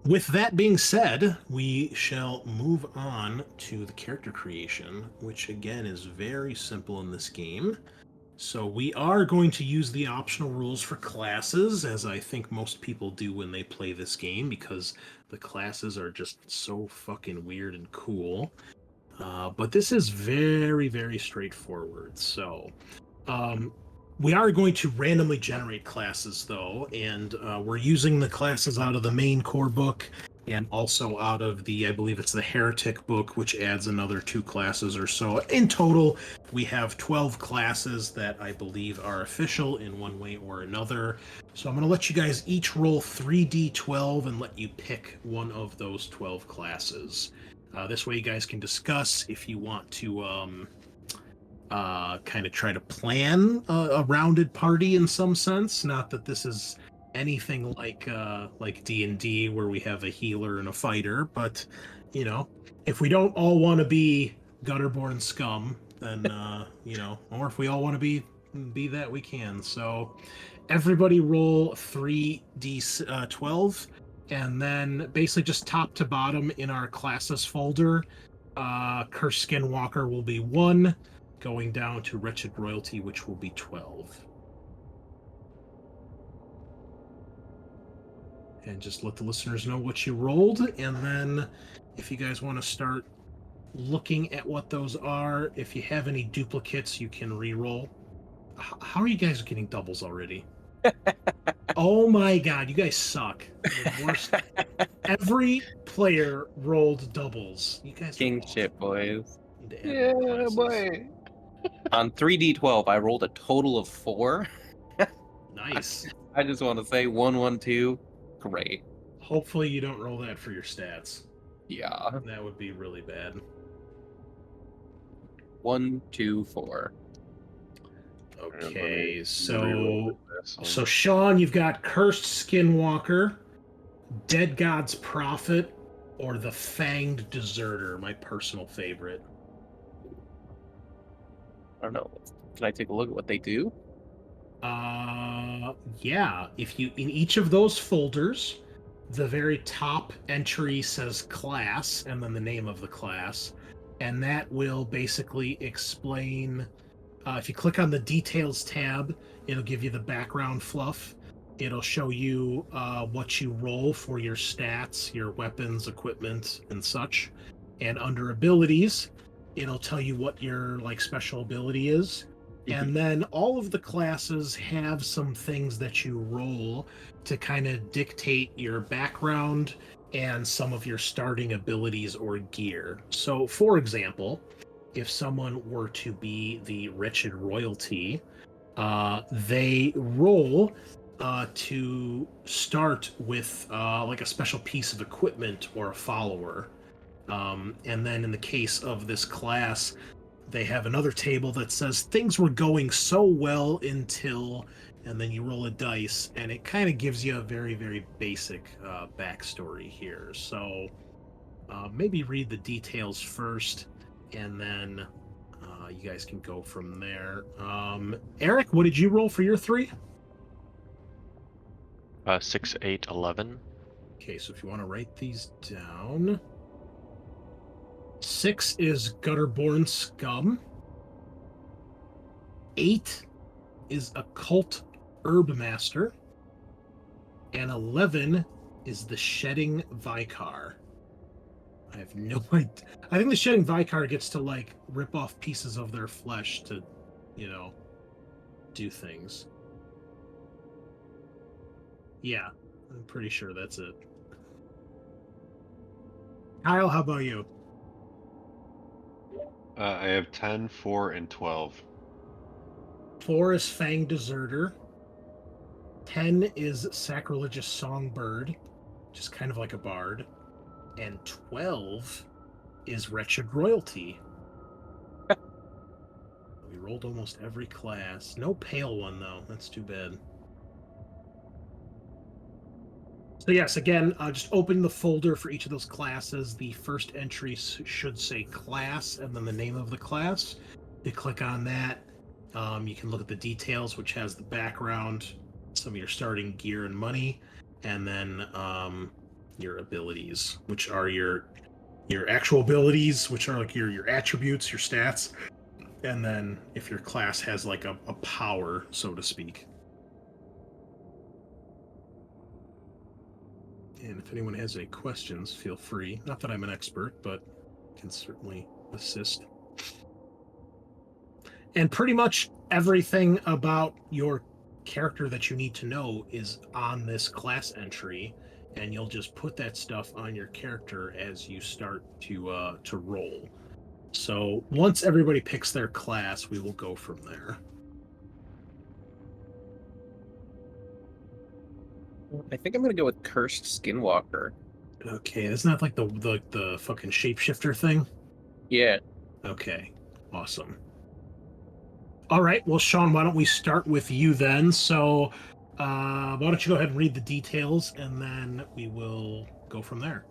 With that being said, we shall move on to the character creation, which again is very simple in this game. So we are going to use the optional rules for classes, as I think most people do when they play this game, because the classes are just so fucking weird and cool. But this is very, very straightforward. So we are going to randomly generate classes, though, and we're using the classes out of the main core book and also out of the, I believe it's the Heretic book, which adds another 2 classes or so. In total, we have 12 classes that I believe are official in one way or another. So I'm going to let you guys each roll 3d12 and let you pick one of those 12 classes. This way you guys can discuss if you want to kind of try to plan a rounded party in some sense. Not that this is anything like D&D where we have a healer and a fighter, but you know, if we don't all want to be gutterborn scum, then you know, or if we all want to be that, we can. So everybody roll 3d12, and then basically just top to bottom in our classes folder, Cursed Skinwalker will be 1, going down to Wretched Royalty, which will be 12. And just let the listeners know what you rolled, and then if you guys want to start looking at what those are, if you have any duplicates, you can re-roll. How are you guys getting doubles already? Oh my god, you guys suck. The worst. Every player rolled doubles. You guys King shit, boys. Yeah, boy. On 3d12, I rolled a total of 4. Nice. I just want to say 1, 1, 2. Great. Hopefully you don't roll that for your stats. Yeah. That would be really bad. 1, 2, 4. Okay, so Sean, you've got Cursed Skinwalker, Dead God's Prophet, or the Fanged Deserter, my personal favorite. I don't know. Can I take a look at what they do? Yeah. If you, in each of those folders, the very top entry says class and then the name of the class, and that will basically explain. If you click on the details tab, it'll give you the background fluff. It'll show you what you roll for your stats, your weapons, equipment, and such. And under abilities, it'll tell you what your special ability is. And then all of the classes have some things that you roll to kind of dictate your background and some of your starting abilities or gear. So, for example, if someone were to be the Wretched Royalty, they roll to start with a special piece of equipment or a follower. And then in the case of this class, they have another table that says things were going so well until, and then you roll a dice, and it kind of gives you a very, very basic backstory here. So maybe read the details first, and then you guys can go from there. Eric, what did you roll for your 3? 6, 8, 11. Okay, so if you want to write these down. 6 is Gutterborn Scum. 8 is Occult Herb Master. And 11 is the Shedding Vicar. I have no idea. I think the Shedding Vicar gets to, like, rip off pieces of their flesh to, you know, do things. Yeah, I'm pretty sure that's it. Kyle, how about you? I have 10, 4, and 12. 4 is Fang Deserter. 10 is Sacrilegious Songbird, just kind of like a bard. And 12 is Wretched Royalty. We rolled almost every class. No pale one, though. That's too bad. So yes, again, just open the folder for each of those classes. The first entry should say class and then the name of the class. You click on that. You can look at the details, which has the background, some of your starting gear and money, and then your abilities, which are your actual abilities, which are like your attributes, your stats, and then if your class has like a power, so to speak. And if anyone has any questions, feel free. Not that I'm an expert, but can certainly assist. And pretty much everything about your character that you need to know is on this class entry, and you'll just put that stuff on your character as you start to roll. So once everybody picks their class, we will go from there. I think I'm gonna go with Cursed Skinwalker. Okay, isn't that like the fucking shapeshifter thing? Yeah. Okay, awesome. All right, well, Sean, why don't we start with you then? So, why don't you go ahead and read the details, and then we will go from there.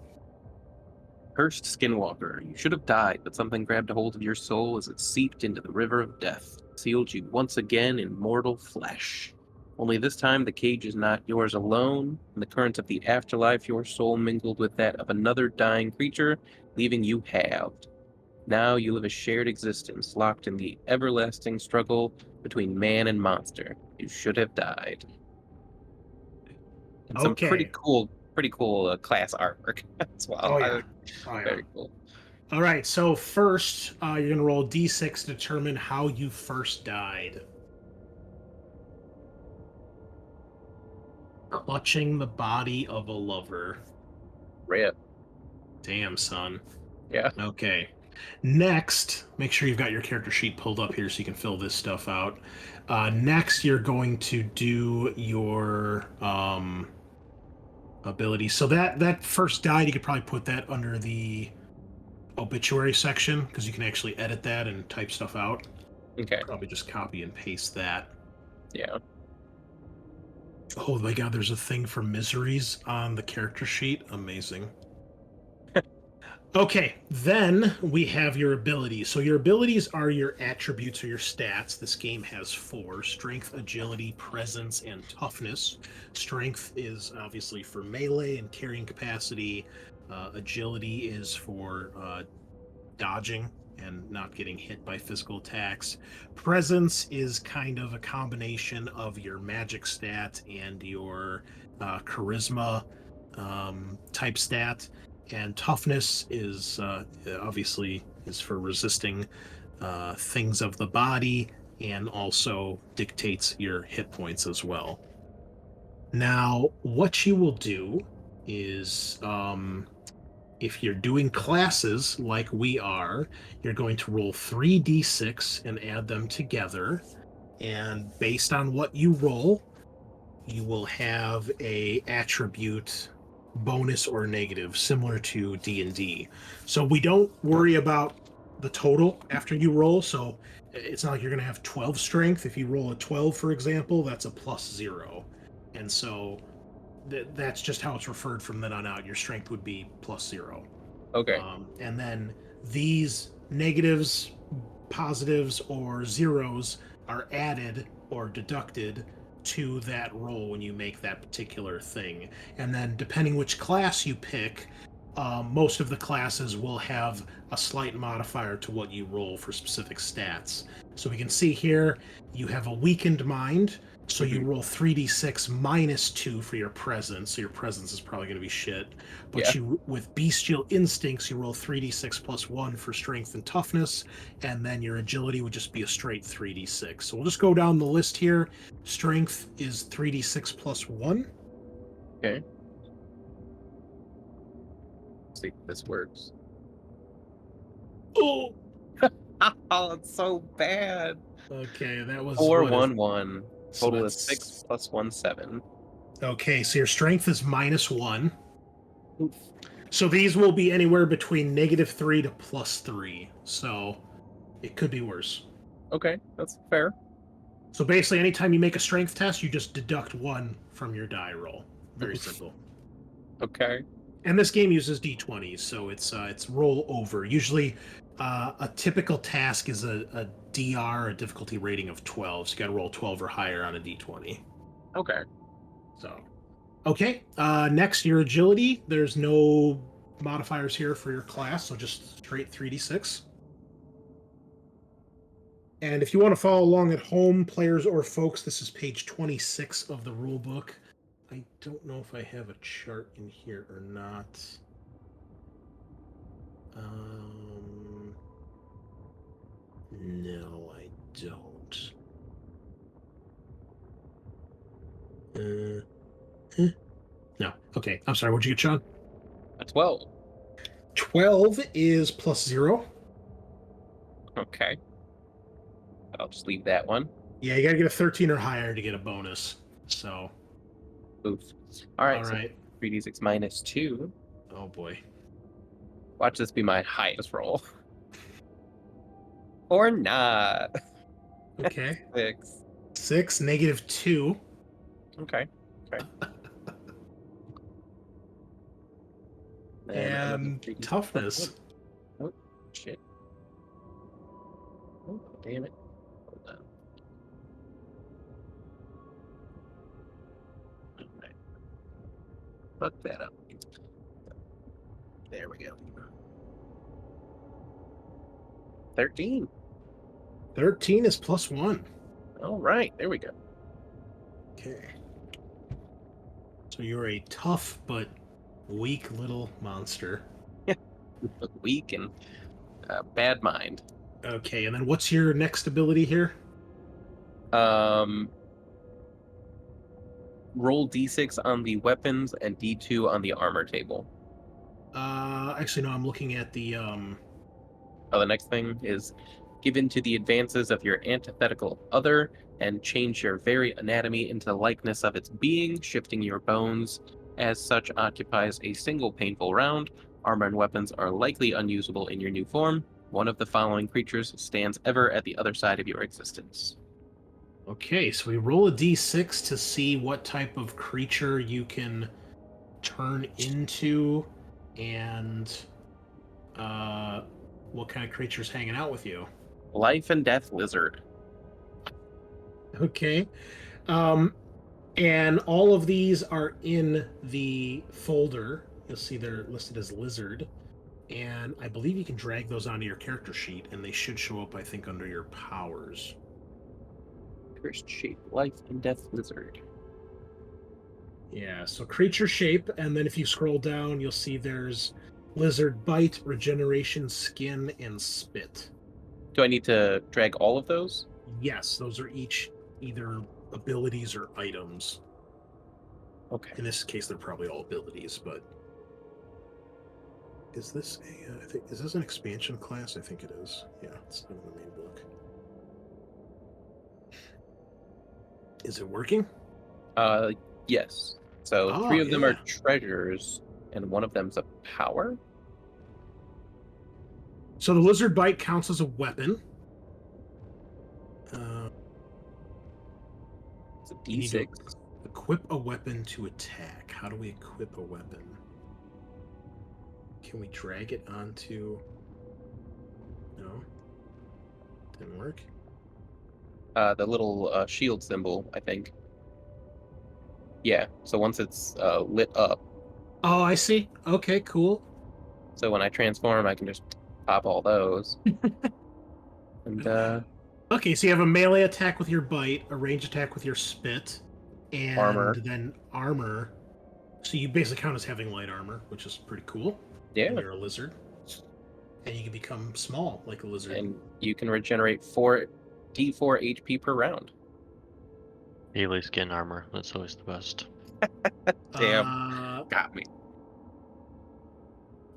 Cursed Skinwalker, you should have died, but something grabbed a hold of your soul as it seeped into the river of death, sealed you once again in mortal flesh. Only this time the cage is not yours alone. In the currents of the afterlife, your soul mingled with that of another dying creature, leaving you halved. Now you live a shared existence, locked in the everlasting struggle between man and monster. You should have died. And some Okay. pretty cool class artwork as well. Oh, yeah. Very cool. All right, so first, you're going to roll D6 to determine how you first died. Clutching the body of a lover. Rip. Damn, son. Yeah. Okay. Next, make sure you've got your character sheet pulled up here so you can fill this stuff out. Next, you're going to do your ability. So that first died, you could probably put that under the obituary section because you can actually edit that and type stuff out. Okay. Probably just copy and paste that. Yeah. Oh my god, there's a thing for miseries on the character sheet. Amazing. Okay, then we have your abilities. So your abilities are your attributes or your stats. This game has 4: strength, agility, presence, and toughness. Strength is obviously for melee and carrying capacity. Agility is for dodging and not getting hit by physical attacks. Presence is kind of a combination of your magic stat and your charisma type stat. And toughness is obviously is for resisting things of the body and also dictates your hit points as well. Now, what you will do is if you're doing classes like we are, you're going to roll 3d6 and add them together. And based on what you roll, you will have a attribute bonus or negative, similar to D&D. So we don't worry about the total after you roll. So it's not like you're going to have 12 strength. If you roll a 12, for example, that's a +0. And so that's just how it's referred from then on out. Your strength would be +0. Okay. And then these negatives, positives, or zeros are added or deducted to that roll when you make that particular thing. And then, depending which class you pick, most of the classes will have a slight modifier to what you roll for specific stats. So we can see here you have a weakened mind, so you roll 3d6 -2 for your presence. So your presence is probably going to be shit. But Yeah. you, with bestial instincts, you roll 3d6 +1 for strength and toughness, and then your agility would just be a straight 3d6. So we'll just go down the list here. Strength is 3d6 +1. Okay. See if this works. Oh, Oh, it's so bad. okay, that was 4, what 1, 1. so Total is that's- 6 plus 1, 7. Okay, so your strength is -1. Oof. So these will be anywhere between -3 to +3. So it could be worse. Okay, that's fair. So basically, anytime you make a strength test, you just deduct 1 from your die roll. Very simple. Okay. And this game uses d20s, so it's roll over. Usually, a typical task is a DR, a difficulty rating of 12. So you got to roll 12 or higher on a d20. Okay. So, okay. Next, your agility. There's no modifiers here for your class, so just straight 3d6. And if you want to follow along at home, players or folks, this is page 26 of the rule book. I don't know if I have a chart in here or not. No, I don't. No. Okay. I'm sorry. What'd you get, Sean? A 12. 12 is +0. Okay. I'll just leave that one. Yeah, you gotta get a 13 or higher to get a bonus. So, Oof. All right. all So right. 3d6 -2. Oh boy. Watch this be my highest roll. Or not. Okay. 6. 6, -2. Okay. Okay. And 3d6 toughness. Oh, shit. Oh, damn it. Hold on. Alright. Fuck that up. There we go. 13. 13 is +1. All right, there we go. Okay. So you're a tough but weak little monster. Weak and bad mind. Okay, and then what's your next ability here? Roll d6 on the weapons and d2 on the armor table. Actually, no, I'm looking at the Oh, the next thing is given to the advances of your antithetical other and change your very anatomy into the likeness of its being, shifting your bones. As such, occupies a single painful round. Armor and weapons are likely unusable in your new form. One of the following creatures stands ever at the other side of your existence. Okay, so we roll a d6 to see what type of creature you can turn into and what kind of creature's hanging out with you. Life and Death Lizard. Okay. And all of these are in the folder. You'll see they're listed as lizard. And I believe you can drag those onto your character sheet, and they should show up, I think, under your powers. First shape, Life and Death Lizard. Yeah, so creature shape, and then if you scroll down, you'll see there's lizard bite, regeneration, skin, and spit. Do I need to drag all of those? Yes, those are each either abilities or items. Okay. In this case, they're probably all abilities, but is this a? I think is this an expansion class? I think it is. Yeah, it's in the main book. Is it working? Yes. So Oh, 3 of them are yeah. treasures, and 1 of them's a power. So the lizard bite counts as a weapon. It's a You need to D6. equip a weapon to attack. How do we equip a weapon? Can we drag it onto... No? Didn't work? The little shield symbol, I think. Yeah, so once it's lit up, Oh, I see. Okay, cool. so when I transform, I can just pop all those. And Okay, so you have a melee attack with your bite, a range attack with your spit, and Armor. then armor. So you basically count as having light armor, which is pretty cool. yeah, And you're a lizard. And you can become small like a lizard. and you can regenerate 4 D4 HP per round. Melee skin armor. That's always the best. Damn. Got me.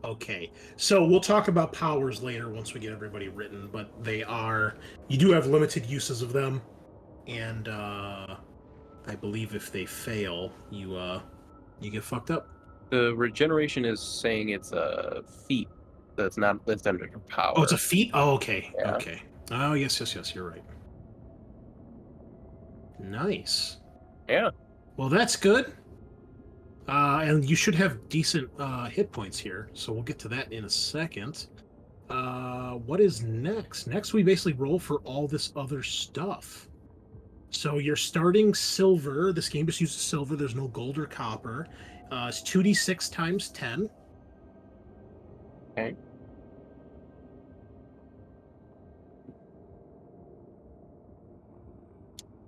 Okay, so we'll talk about powers later once we get everybody written, but they are... You do have limited uses of them, and I believe if they fail, you get fucked up. The regeneration is saying it's a feat that's not listed under your power. Oh, it's a feat? Oh, okay. Yeah. Okay. Oh, yes, you're right. Nice. Yeah. Well, that's good. And you should have decent hit points here, so we'll get to that in a second. What is next? Next, we basically roll for all this other stuff. So you're starting silver. This game just uses silver. There's no gold or copper. It's 2d6 times 10. Okay.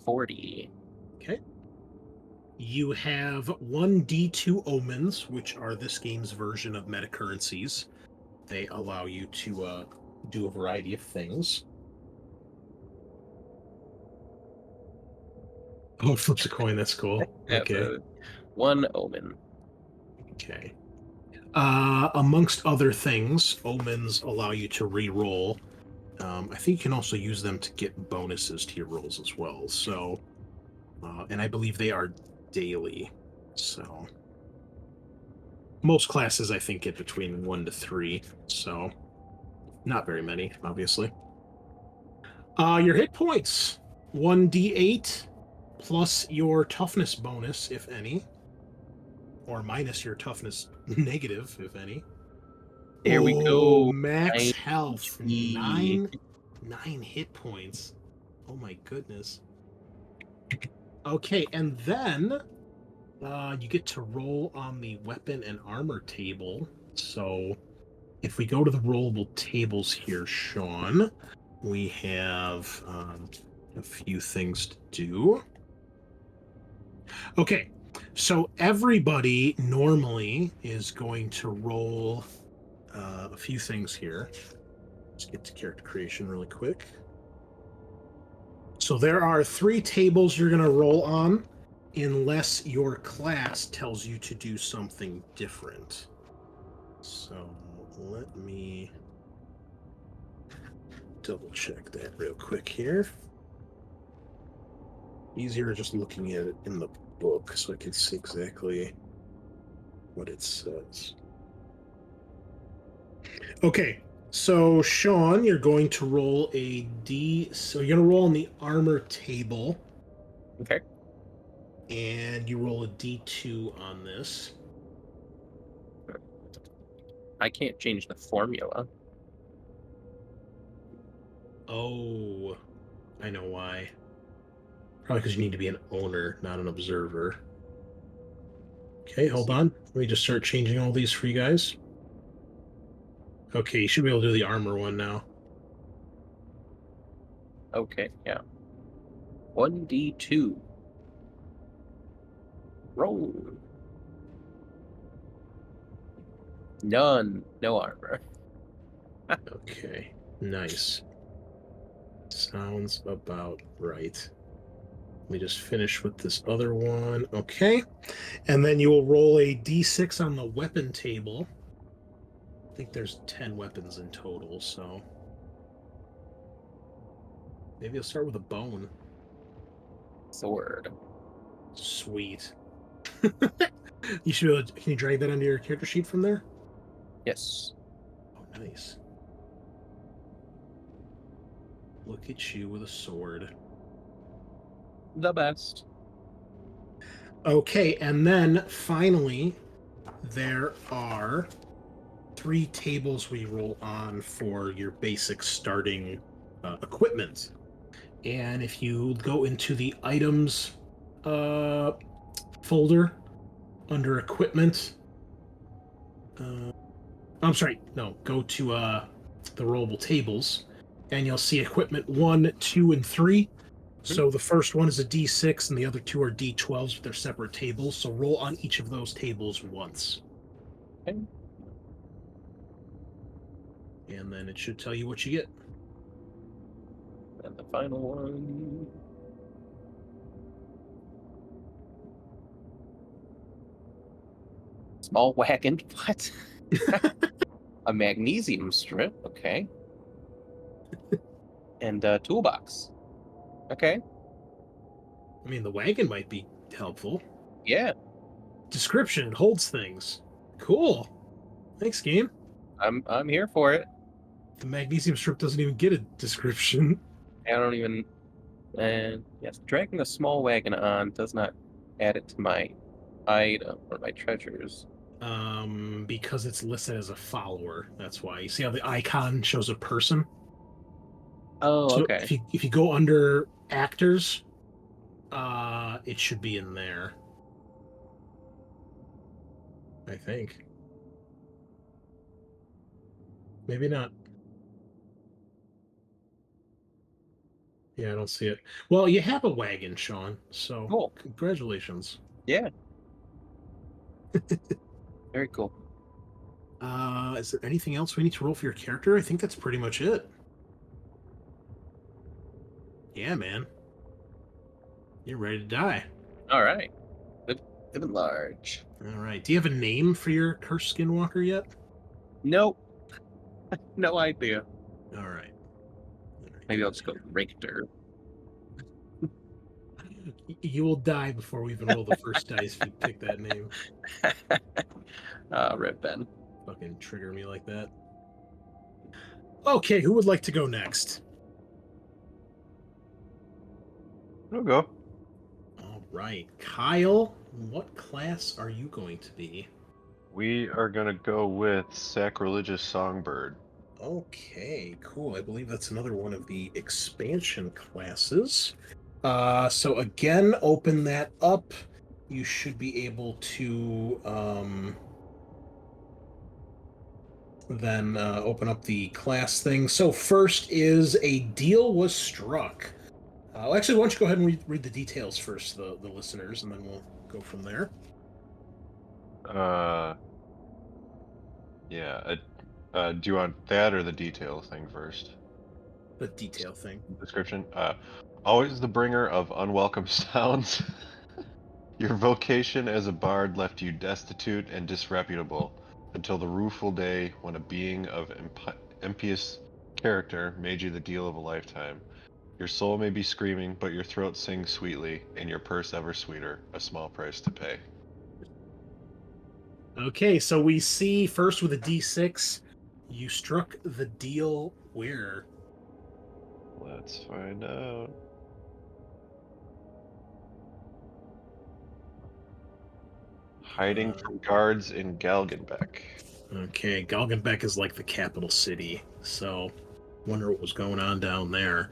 $40. Okay. You have 1d2 omens, which are this game's version of metacurrencies. They allow you to do a variety of things. Oh, it flips a coin. That's cool. That's Okay. 1 omen. Okay. Amongst other things, omens allow you to re-roll. I think you can also use them to get bonuses to your rolls as well. So, and I believe they are daily. So, most classes I think get between 1 to 3. So, not very many, obviously. Your hit points: 1d8 plus your toughness bonus, if any, or minus your toughness negative, if any. There we go. Max 9 health. HP. 9 hit points. Oh my goodness. Okay, and then you get to roll on the weapon and armor table. So if we go to the rollable tables here, Sean, we have a few things to do. Okay, so everybody normally is going to roll a few things here. Let's get to character creation really quick. So there are 3 tables you're going to roll on unless your class tells you to do something different. So let me double check that real quick here. Easier just looking at it in the book so I can see exactly what it says. Okay, so Sean, you're going to roll a D. So you're going to roll on the armor table. Okay. And you roll a D2 on this. I can't change the formula. Oh, I know why. Probably because you need to be an owner, not an observer. Okay, hold on. Let me just start changing all these for you guys. Okay, you should be able to do the armor one now. Okay, yeah. 1d2. Roll. None. No armor. Okay, nice. Sounds about right. Let me just finish with this other one. Okay. And then you will roll a d6 on the weapon table. I think there's 10 weapons in total, so maybe I'll start with a bone. Sword. Sweet. You should. Can you drag that onto your character sheet from there? Yes. Oh, nice. Look at you with a sword. The best. Okay, and then finally, there are 3 tables we roll on for your basic starting equipment. And if you go into the items folder under equipment, I'm sorry, no, go to the rollable tables, and you'll see equipment 1, 2, and 3. So the first one is a D6, and the other 2 are D12s, but they're separate tables. So roll on each of those tables once. Okay. And then it should tell you what you get. And the final one. Small wagon. What? A magnesium strip. Okay. And a toolbox. Okay. I mean, the wagon might be helpful. Yeah. Description holds things. Cool. Thanks, game. I'm here for it. The magnesium strip doesn't even get a description. I don't even. And yes, dragging a small wagon on does not add it to my item or my treasures. Because it's listed as a follower. That's why. You see how the icon shows a person? Oh, So okay. if you go under actors, it should be in there. I think. Maybe not. Yeah, I don't see it. Well, you have a wagon, Sean, so Cool. congratulations. Yeah. Very cool. Is there anything else we need to roll for your character? I think that's pretty much it. Yeah, man. You're ready to die. All right. Live and large. All right. Do you have a name for your cursed skinwalker yet? Nope. No idea. All right. Maybe I'll just go Richter. You will die before we even roll the first dice if you pick that name. Rip Ben. Fucking trigger me like that. Okay, who would like to go next? I'll go. All right. Kyle, what class are you going to be? We are gonna go with Sacrilegious Songbird. Okay, cool. I believe that's another one of the expansion classes. So again, open that up. You should be able to then open up the class thing. So first is a deal was struck. Actually, why don't you go ahead and read the details first, the listeners, and then we'll go from there. Yeah. Do you want that or the detail thing first? The detail thing. Description. Always the bringer of unwelcome sounds. Your vocation as a bard left you destitute and disreputable until the rueful day when a being of impious character made you the deal of a lifetime. Your soul may be screaming, but your throat sings sweetly, and your purse ever sweeter, a small price to pay. Okay, so we see first with a D6, you struck the deal where? Let's find out. Hiding from guards in Galgenbeck. Okay, Galgenbeck is like the capital city, so wonder what was going on down there.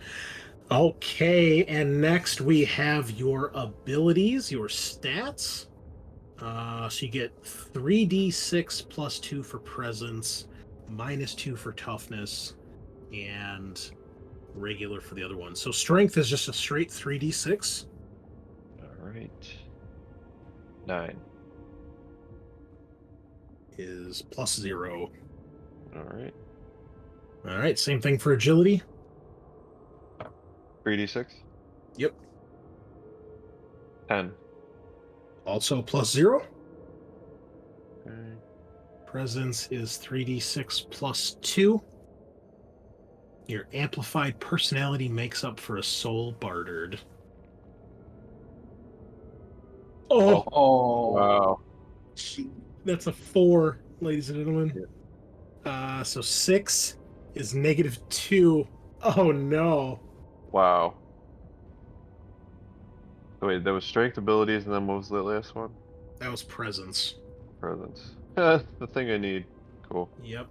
Okay, and next we have your abilities, your stats. So you get 3d6 plus 2 for presence, minus 2 for toughness, and regular for the other one. So strength is just a straight 3d6. All right. 9. Is plus 0. All right. All right, same thing for agility. 3d6. Yep. 10. Also plus 0. Okay. Presence is 3d6 plus 2. Your amplified personality makes up for a soul bartered. Oh, Oh, Wow. that's a 4, ladies and gentlemen. So 6 is -2. Oh no. Wow. So wait, there was strength abilities, and then what was the last one? That was presence. Presence. The thing I need. Cool. Yep.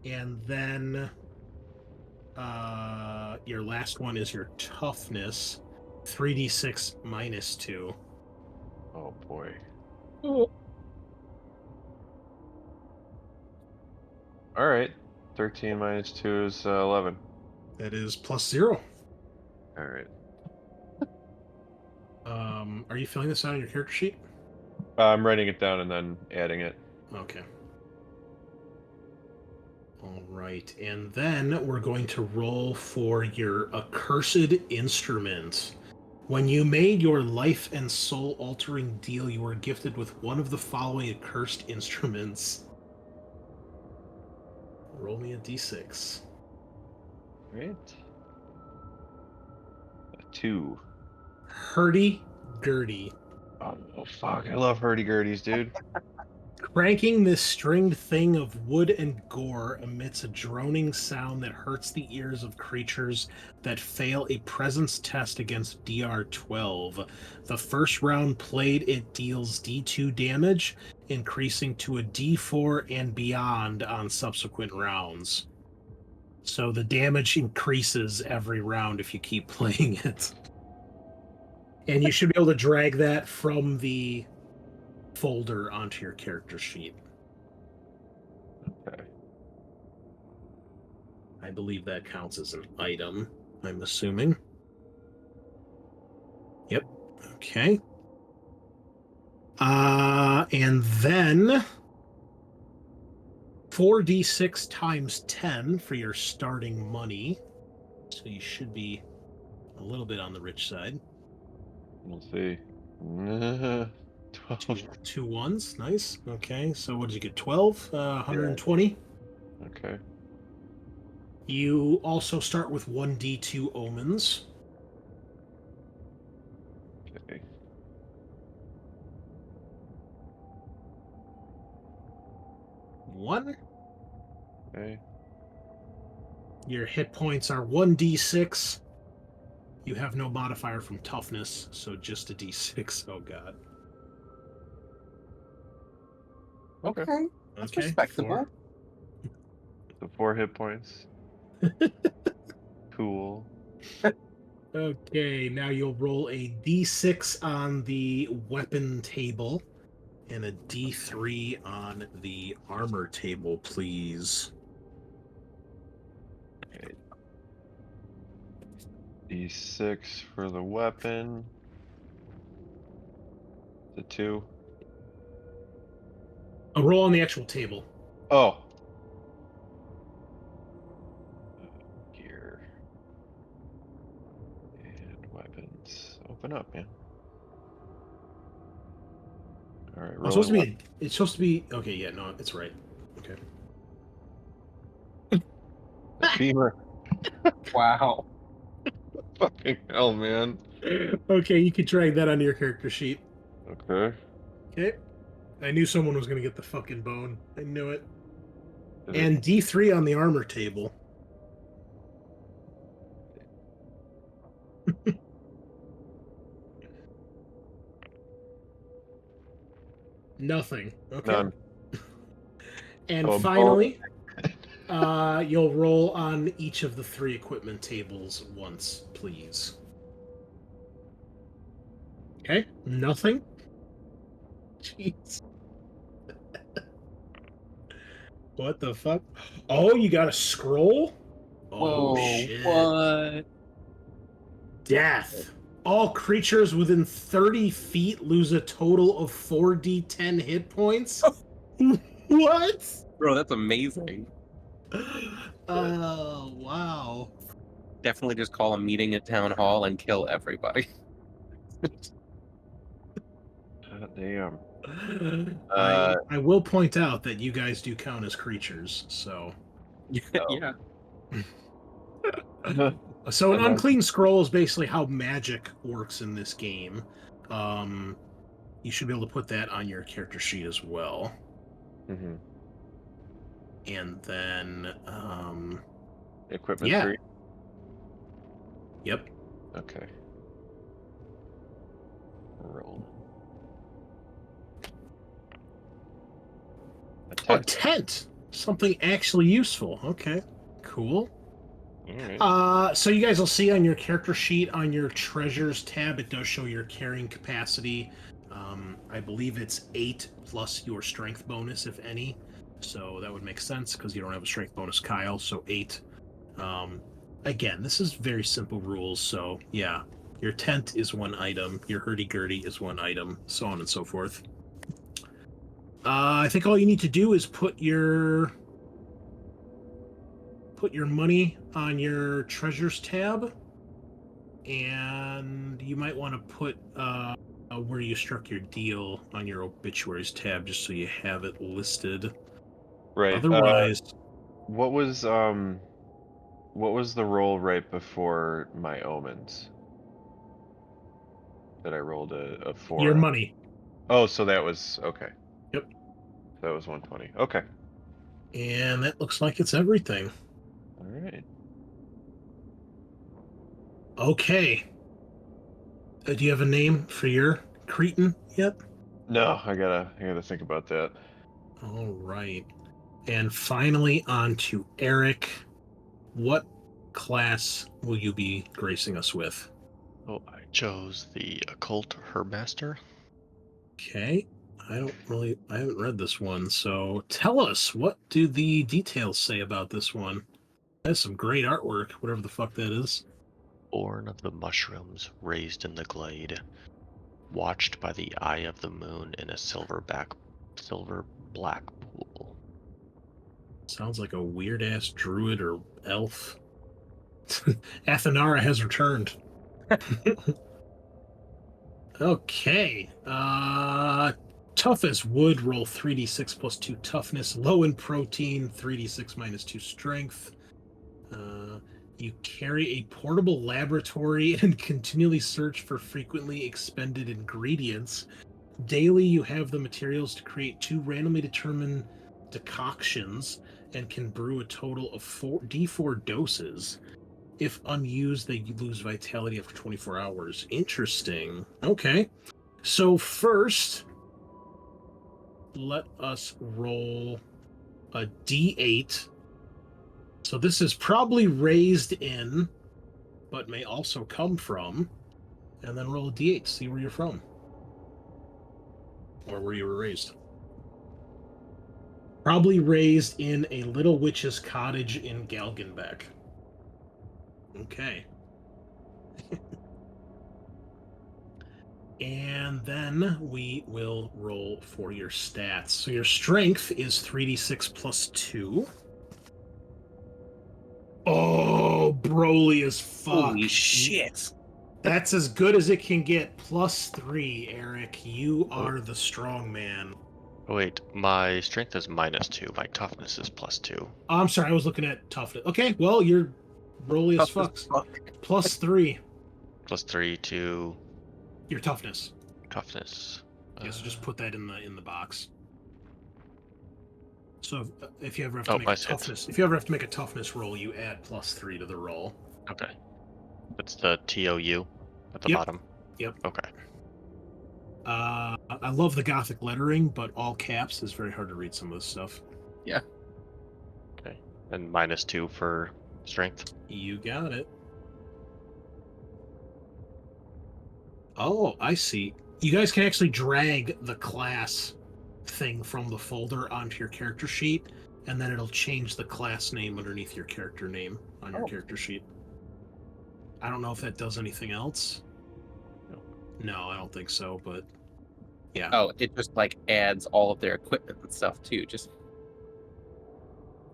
And then your last one is your toughness. 3d6 -2. Oh boy. All right. 13 minus 2 is 11. That is +0. All right. Are you filling this out on your character sheet? I'm writing it down and then adding it. Okay. All right, and then we're going to roll for your accursed instrument. When you made your life and soul altering deal, you were gifted with one of the following accursed instruments. Roll me a d6. Right. A 2. Hurdy-gurdy. Oh fuck! I love hurdy-gurdies, dude. Cranking this stringed thing of wood and gore emits a droning sound that hurts the ears of creatures that fail a presence test against DR 12. The first round played, it deals D2 damage, increasing to a D4 and beyond on subsequent rounds. So the damage increases every round if you keep playing it. And you should be able to drag that from the folder onto your character sheet. Okay. I believe that counts as an item, I'm assuming. Yep. Okay. And then 4d6 times 10 for your starting money. So you should be a little bit on the rich side. We'll see. 12. Two ones. Nice. Okay. So what did you get? 12? 120? Okay. You also start with 1d2 omens. Okay. One. Okay. Your hit points are 1d6. You have no modifier from toughness, so just a d6. Oh god. okay. That's Okay. respectable. 4. So 4 hit points. Cool. Okay, now you'll roll a d6 on the weapon table and a d3 on the armor table, please. Okay. D6 for the weapon. The 2. A roll on the actual table. Oh. Gear. And weapons. Open up, man. All right. It's supposed to be. Okay, yeah, no, it's right. Okay. Beamer. Wow. Fucking hell, man. Okay, you can drag that onto your character sheet. Okay. Okay. I knew someone was going to get the fucking bone. I knew it. Did And D3 on the armor table. Nothing. Okay. None. And Oh, finally, you'll roll on each of the 3 equipment tables once, please. Okay. Nothing. Jeez. What the fuck? Oh, you got a scroll? Oh, Whoa, shit. what? Death. All creatures within 30 feet lose a total of 4d10 hit points? What? Bro, that's amazing. Oh, wow. Definitely just call a meeting at town hall and kill everybody. Damn. I will point out that you guys do count as creatures, so... Yeah. So an unclean scroll is basically how magic works in this game. You should be able to put that on your character sheet as well. Mm-hmm. And then, Equipment yeah. tree. Yep. Okay. Roll. A tent. Something actually useful. Okay. Cool. Alright. So you guys will see on your character sheet on your treasures tab, it does show your carrying capacity. I believe it's 8 plus your strength bonus, if any. So that would make sense because you don't have a strength bonus, Kyle. So 8. Again, this is very simple rules. So yeah, your tent is one item, your hurdy-gurdy is one item, so on and so forth. I think all you need to do is put your money on your treasures tab, and you might want to put where you struck your deal on your obituaries tab, just so you have it listed. Right. Otherwise, What was the roll right before my omens? That I rolled a 4. your on? money. Oh, so that was okay. Yep. That was 120. Okay. And that looks like it's everything. All right. Okay. Do you have a name for your Cretan yet? No, I gotta think about that. All right. And finally, on to Eric. What class will you be gracing us with? Oh, I chose the occult herbmaster. Okay. I haven't read this one, so tell us, what do the details say about this one? That's some great artwork, whatever the fuck that is. Born of the mushrooms raised in the glade, watched by the eye of the moon in a silver black pool. Sounds like a weird ass druid or elf. Athenara has returned. Okay. Tough as wood, roll 3d6 plus 2 toughness. Low in protein, 3d6 minus 2 strength. You carry a portable laboratory and continually search for frequently expended ingredients. Daily, you have the materials to create 2 randomly determined decoctions and can brew a total of 4d4 doses. If unused, they lose vitality after 24 hours. Interesting. Okay. So first, let us roll a d8. So this is probably raised in, but may also come from. And then roll a d8 to see where you're from. Or where you were raised. Probably raised in a little witch's cottage in Galgenbeck. Okay. And then we will roll for your stats. So your strength is 3d6 plus 2. Oh, Broly as fuck. Holy shit. That's as good as it can get. Plus 3, Eric. You are the strong man. Oh wait, my strength is -2. My toughness is +2. Oh, I'm sorry, I was looking at toughness. Okay, well, you're Broly as fuck. Plus 3. +3 to Your toughness. toughness. Yeah, so just put that in the box. So if you ever have to make a toughness, if you ever have to make a toughness roll, you add plus 3 to the roll. Okay. That's the TOU at the Yep. bottom. Yep. Okay. I love the Gothic lettering, but all caps is very hard to read some of this stuff. Yeah. Okay. And -2 for strength. You got it. Oh, I see. You guys can actually drag the class thing from the folder onto your character sheet, and then it'll change the class name underneath your character name on your character sheet. I don't know if that does anything else. No, I don't think so, but yeah. Oh, it just like adds all of their equipment and stuff too. Just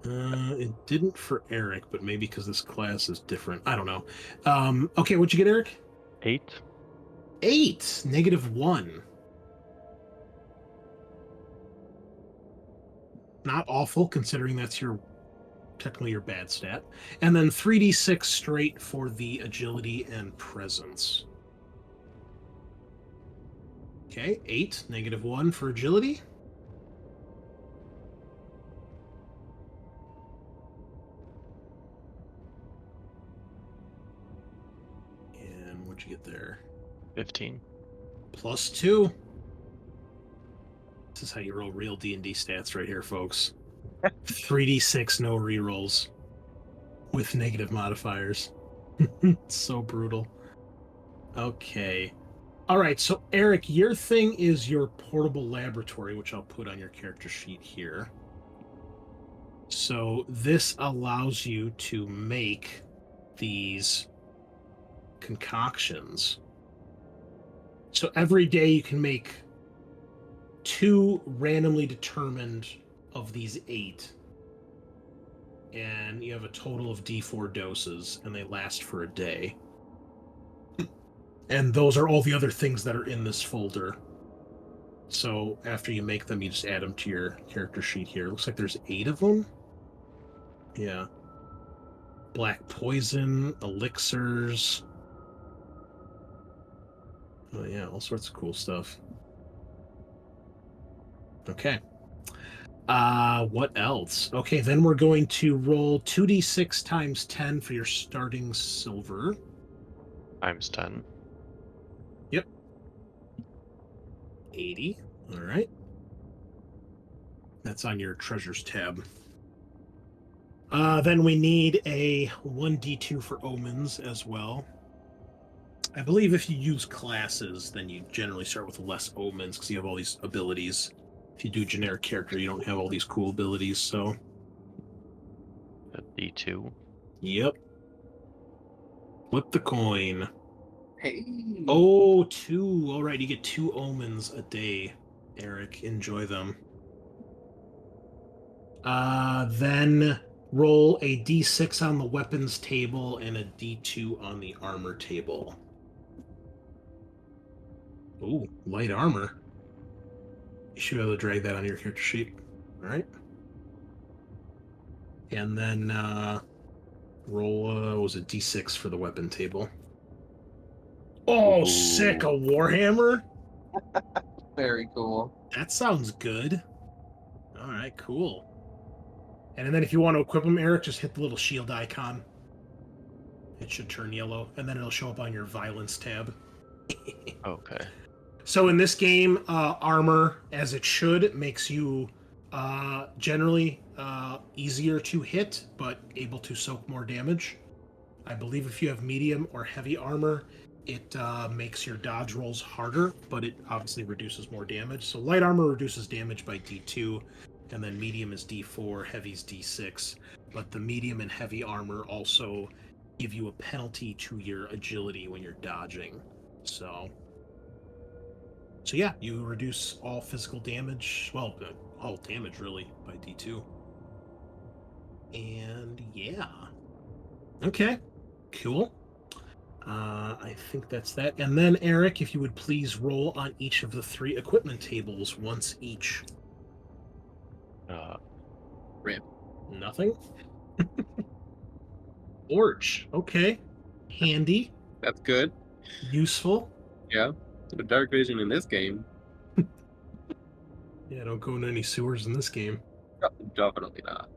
It didn't for Eric, but maybe because this class is different. I don't know. Okay, what'd you get, Eric? 8. 8, -1. Not awful, considering that's technically your bad stat. And then 3d6 straight for the agility and presence. Okay, 8, -1 for agility. And what'd you get there? 15. +2. This is how you roll real D&D stats right here, folks. 3d6, no rerolls. With negative modifiers. So brutal. Okay. All right, so Eric, your thing is your portable laboratory, which I'll put on your character sheet here. So this allows you to make these concoctions. So every day you can make 2 randomly determined of these 8. And you have a total of D4 doses, and they last for a day. And those are all the other things that are in this folder. So after you make them, you just add them to your character sheet here. Looks like there's 8 of them. Yeah. Black poison, elixirs. Oh yeah, all sorts of cool stuff. Okay. What else? Okay, then we're going to roll 2d6 times 10 for your starting silver. Times 10. 80. All right. That's on your treasures tab. Then we need a 1d2 for omens as well. I believe if you use classes, then you generally start with less omens because you have all these abilities. If you do generic character, you don't have all these cool abilities, so... A D2. Yep. Flip the coin. Hey. Oh, 2. All right, you get 2 omens a day, Eric. Enjoy them. Then roll a d6 on the weapons table and a d2 on the armor table. Ooh, light armor. You should be able to drag that on your character sheet. All right. And then roll, what was it, d6 for the weapon table. Oh, sick, a warhammer? Very cool. That sounds good. All right, cool. And then if you want to equip them, Eric, just hit the little shield icon. It should turn yellow, and then it'll show up on your violence tab. Okay. So in this game, armor, as it should, makes you generally easier to hit, but able to soak more damage. I believe if you have medium or heavy armor, it makes your dodge rolls harder, but it obviously reduces more damage. So light armor reduces damage by D2, and then medium is D4, heavy is D6. But the medium and heavy armor also give you a penalty to your agility when you're dodging. So yeah, you reduce all physical damage, well, all damage really, by D2. And yeah. Okay, cool. I think that's that. And then, Eric, if you would please roll on each of the 3 equipment tables once each. Rip. Nothing? Orch, okay. Handy, That's good. useful. Yeah. The dark vision in this game. Yeah, don't go into any sewers in this game. Definitely not.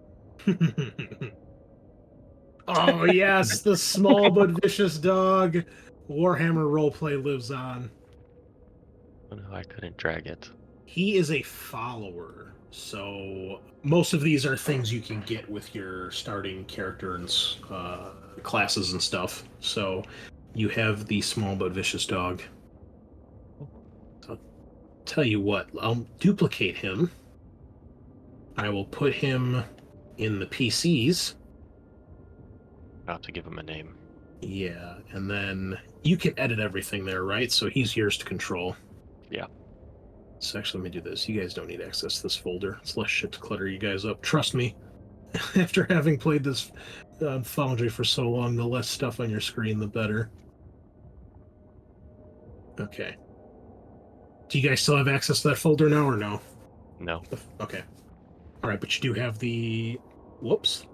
Oh, yes, the small but vicious dog. Warhammer roleplay lives on. Oh no, I couldn't drag it. He is a follower, so most of these are things you can get with your starting character and classes and stuff. So you have the small but vicious dog. So I'll tell you what, I'll duplicate him. I will put him in the PCs. About to give him a name. Yeah, and then you can edit everything there, right? So he's yours to control. Yeah. So actually, let me do this. You guys don't need access to this folder. It's less shit to clutter you guys up. Trust me. After having played this Foundry for so long, the less stuff on your screen, the better. Okay. Do you guys still have access to that folder now, or no? No. Okay. All right, but you do have the... Whoops.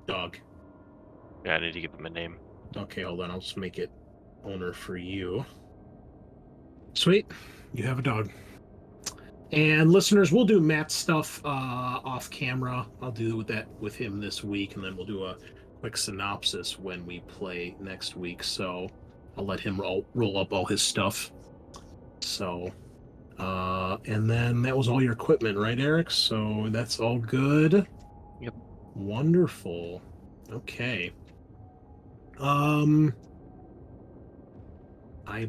Dog. Yeah, I need to give him a name. Okay, hold on. I'll just make it owner for you. Sweet. You have a dog. And listeners, we'll do Matt's stuff off camera. I'll do that with him this week, and then we'll do a quick synopsis when we play next week. So I'll let him roll up all his stuff. So, and then that was all your equipment, right, Eric? So that's all good. Yep. Wonderful. Okay. I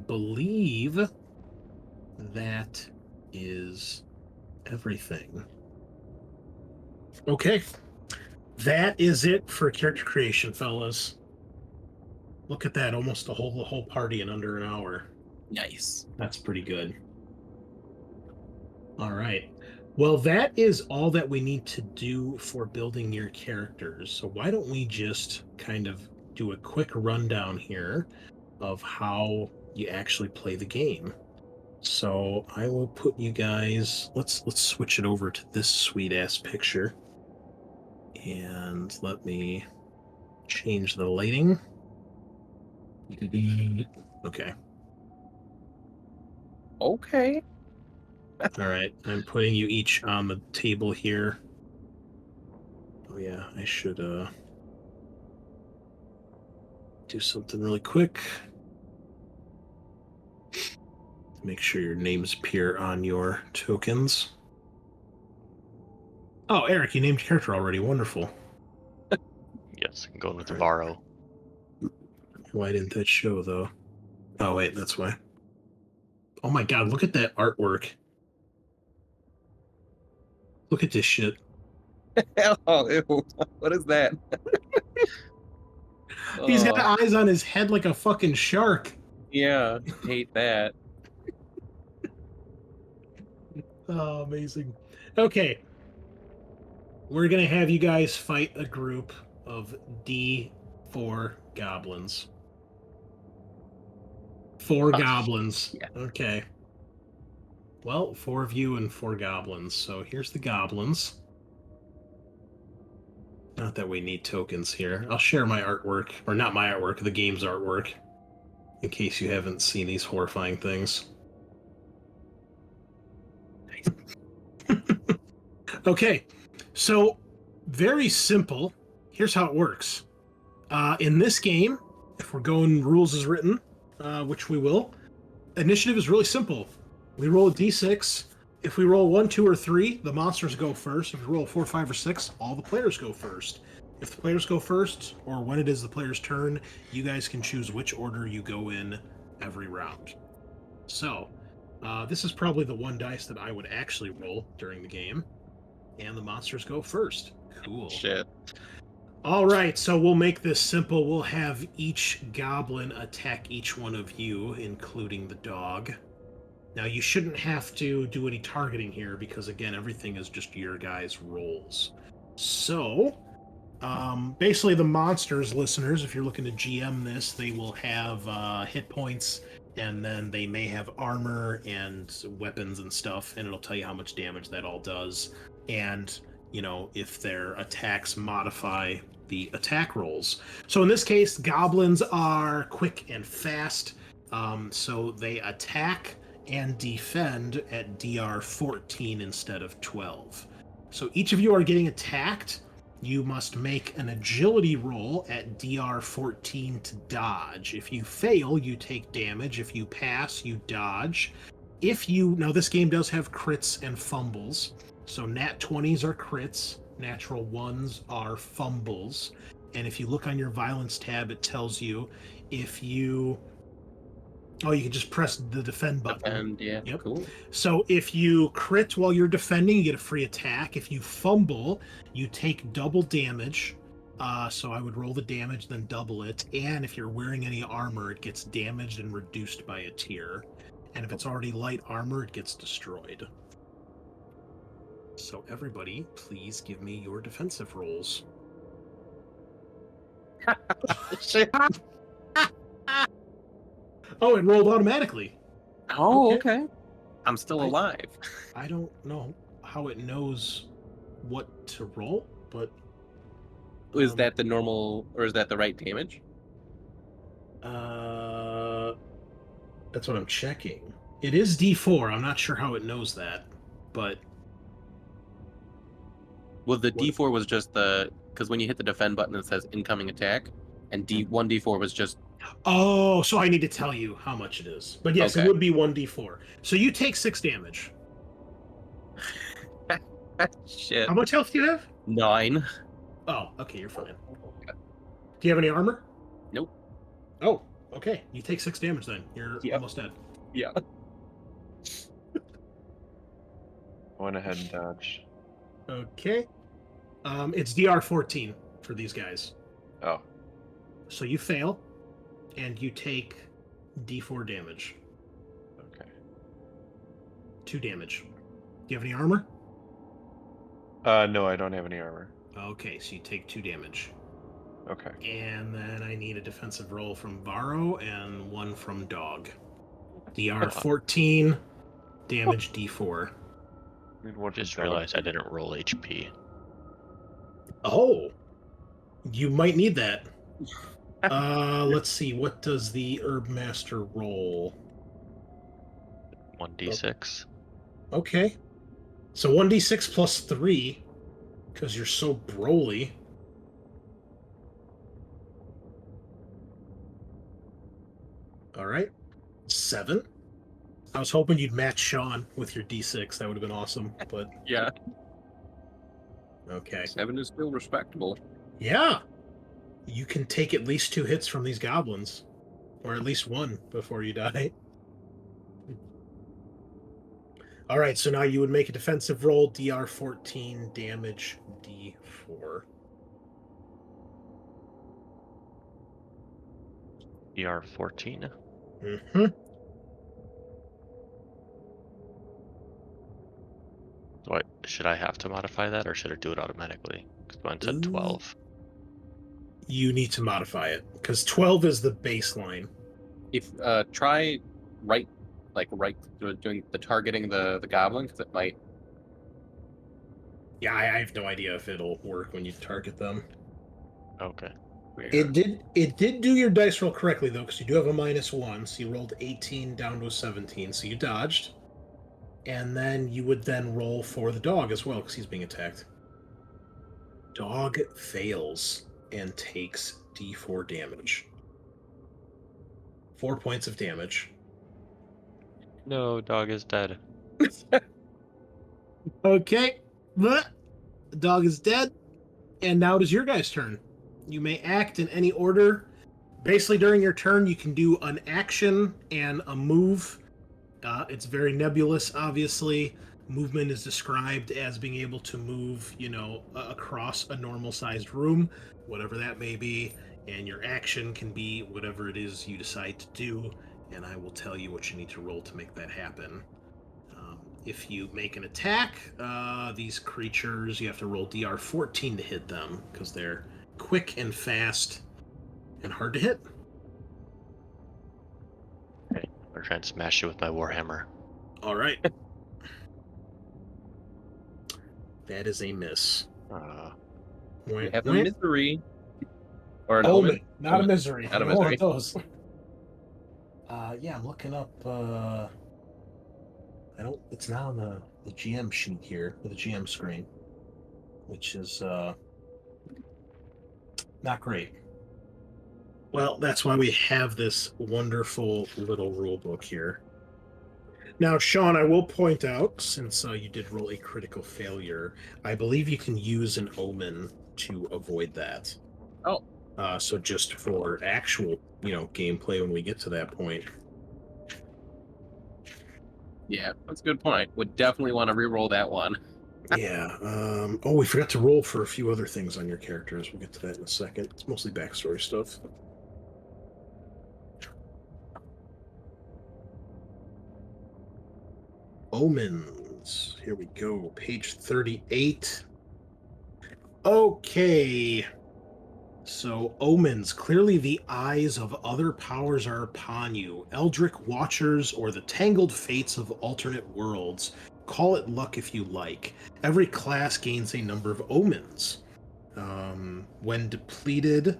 believe that is everything. Okay. That is it for character creation, fellas. Look at that, almost the whole party in under an hour. Nice. That's pretty good. All right. Well, that is all that we need to do for building your characters. So why don't we just kind of do a quick rundown here of how you actually play the game. So I will put you guys, let's switch it over to this sweet ass picture. And let me change the lighting. Okay. Okay. All right. I'm putting you each on the table here. Oh yeah, I should do something really quick. Make sure your names appear on your tokens. Oh, Eric, you named your character already. Wonderful. Yes, I'm going with Right. Varro. Why didn't that show, though? Oh, wait, that's why. Oh my god, look at that artwork. Look at this shit. Oh, ew. What is that? He's got Oh, eyes on his head like a fucking shark. yeah, hate that. Oh, amazing. Okay. We're going to have you guys fight a group of D4 goblins. 4 goblins. Yeah. Okay. Well, 4 of you and 4 goblins. So here's the goblins. Not that we need tokens here. I'll share my artwork. Or not my artwork, the game's artwork. In case you haven't seen these horrifying things. Okay. So, very simple. Here's how it works. In this game, if we're going rules as written, which we will, initiative is really simple. We roll a d6. If we roll 1, 2, or 3, the monsters go first. If we roll 4, 5, or 6, all the players go first. If the players go first, or when it is the player's turn, you guys can choose which order you go in every round. So, this is probably the one dice that I would actually roll during the game. And the monsters go first. Cool. Shit. All right, so we'll make this simple. We'll have each goblin attack each one of you, including the dog. Now, you shouldn't have to do any targeting here because, again, everything is just your guys' rolls. So, basically, the monsters, listeners, if you're looking to GM this, they will have hit points, and then they may have armor and weapons and stuff, and it'll tell you how much damage that all does. And, you know, if their attacks modify the attack rolls. So in this case, goblins are quick and fast, so they attack and defend at DR 14 instead of 12. So each of you are getting attacked. You must make an agility roll at DR 14 to dodge. If you fail, you take damage. If you pass, you dodge. Now this game does have crits and fumbles. So nat 20s are crits, natural 1s are fumbles. And if you look on your violence tab, it tells you if you... Oh, you can just press the defend button. And yeah, Yep. cool. So if you crit while you're defending, you get a free attack. If you fumble, you take double damage. So I would roll the damage, then double it. And if you're wearing any armor, it gets damaged and reduced by a tier. And if it's already light armor, it gets destroyed. So everybody, please give me your defensive rolls. Shit. Oh, it rolled automatically. Oh, Okay. okay. I'm still alive. I don't know how it knows what to roll, but... Is that the normal, or is that the right damage? That's what I'm checking. It is D4. I'm not sure how it knows that, but Well, the What- D4 was just because when you hit the defend button, it says incoming attack, and D4 was just oh, so I need to tell you how much it is. But yes, Okay. it would be 1d4. So you take 6 damage. shit. How much health do you have? 9. Oh, okay, you're fine. Do you have any armor? Nope. Oh, okay. You take 6 damage then. You're Yep. almost dead. Yeah. I went ahead and dodged. Okay. It's DR14 for these guys. Oh, So you fail, and you take D4 damage. okay. 2 damage. Do you have any armor? No, I don't have any armor. Okay, so you take 2 damage. Okay. And then I need a defensive roll from Varro and one from Dog. DR14, damage D4. Need one from Just dog. realized I didn't roll HP. Oh, you might need that. Let's see. What does the Herb Master roll? 1d6. Okay. So 1d6 plus 3, because you're so Broly. All right. 7. I was hoping you'd match Sean with your d6. That would have been awesome, but Yeah. okay. 7 is still respectable. Yeah. You can take at least 2 hits from these goblins, or at least 1 before you die. All right, so now you would make a defensive roll, DR14, damage D4. ER14. Mm-hmm. Should I have to modify that, or should it do it automatically? Because mine said Ooh. 12. You need to modify it, because 12 is the baseline. If try right doing the targeting the goblin, because it might. Yeah, I have no idea if it'll work when you target them. Okay. It did do your dice roll correctly, though, because you do have a -1, so you rolled 18 down to a 17, so you dodged. And then you would then roll for the dog as well, because he's being attacked. Dog fails and takes D4 damage. 4 points of damage. No, dog is dead. Okay. The dog is dead. And now it is your guys' turn. You may act in any order. Basically, during your turn, you can do an action and a move. It's very nebulous, obviously. Movement is described as being able to move, across a normal-sized room, whatever that may be. And your action can be whatever it is you decide to do. And I will tell you what you need to roll to make that happen. If you make an attack, these creatures, you have to roll DR14 to hit them, because they're quick and fast and hard to hit. Okay. I'm trying to smash you with my warhammer. All right. That is a miss. We have a misery. Or an Omen, omen. not a Omen. misery. Not a I don't want misery. those. Yeah, I'm looking up. It's not on the GM sheet here, or the GM screen, which is not great. Well, that's why we have this wonderful little rule book here. Now, Sean, I will point out, since you did roll a critical failure, I believe you can use an omen to avoid that. Oh. So just for actual, gameplay when we get to that point. Yeah, that's a good point. Would definitely want to re-roll that one. Yeah. We forgot to roll for a few other things on your characters. We'll get to that in a second. It's mostly backstory stuff. Omens. Here we go. Page 38. Okay. So, omens. Clearly the eyes of other powers are upon you. Eldritch watchers or the tangled fates of alternate worlds. Call it luck if you like. Every class gains a number of omens. When depleted,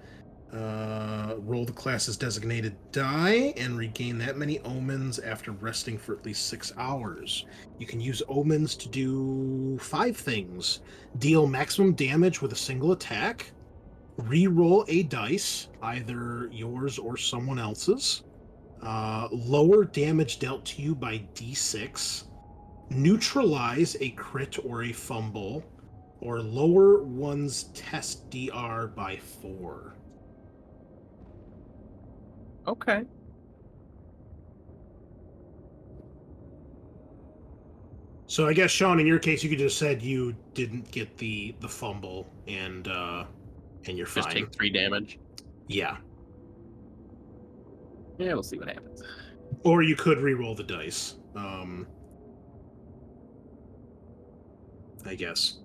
Roll the class's designated die and regain that many omens after resting for at least 6 hours. You can use omens to do 5 things. Deal maximum damage with a single attack. Re-roll a dice, either yours or someone else's. Lower damage dealt to you by d6. Neutralize a crit or a fumble. Or lower one's test DR by 4. Okay. So I guess, Sean, in your case, you could just said you didn't get the fumble, and you're fine. Just take 3 damage. Yeah. Yeah, we'll see what happens. Or you could re-roll the dice. I guess.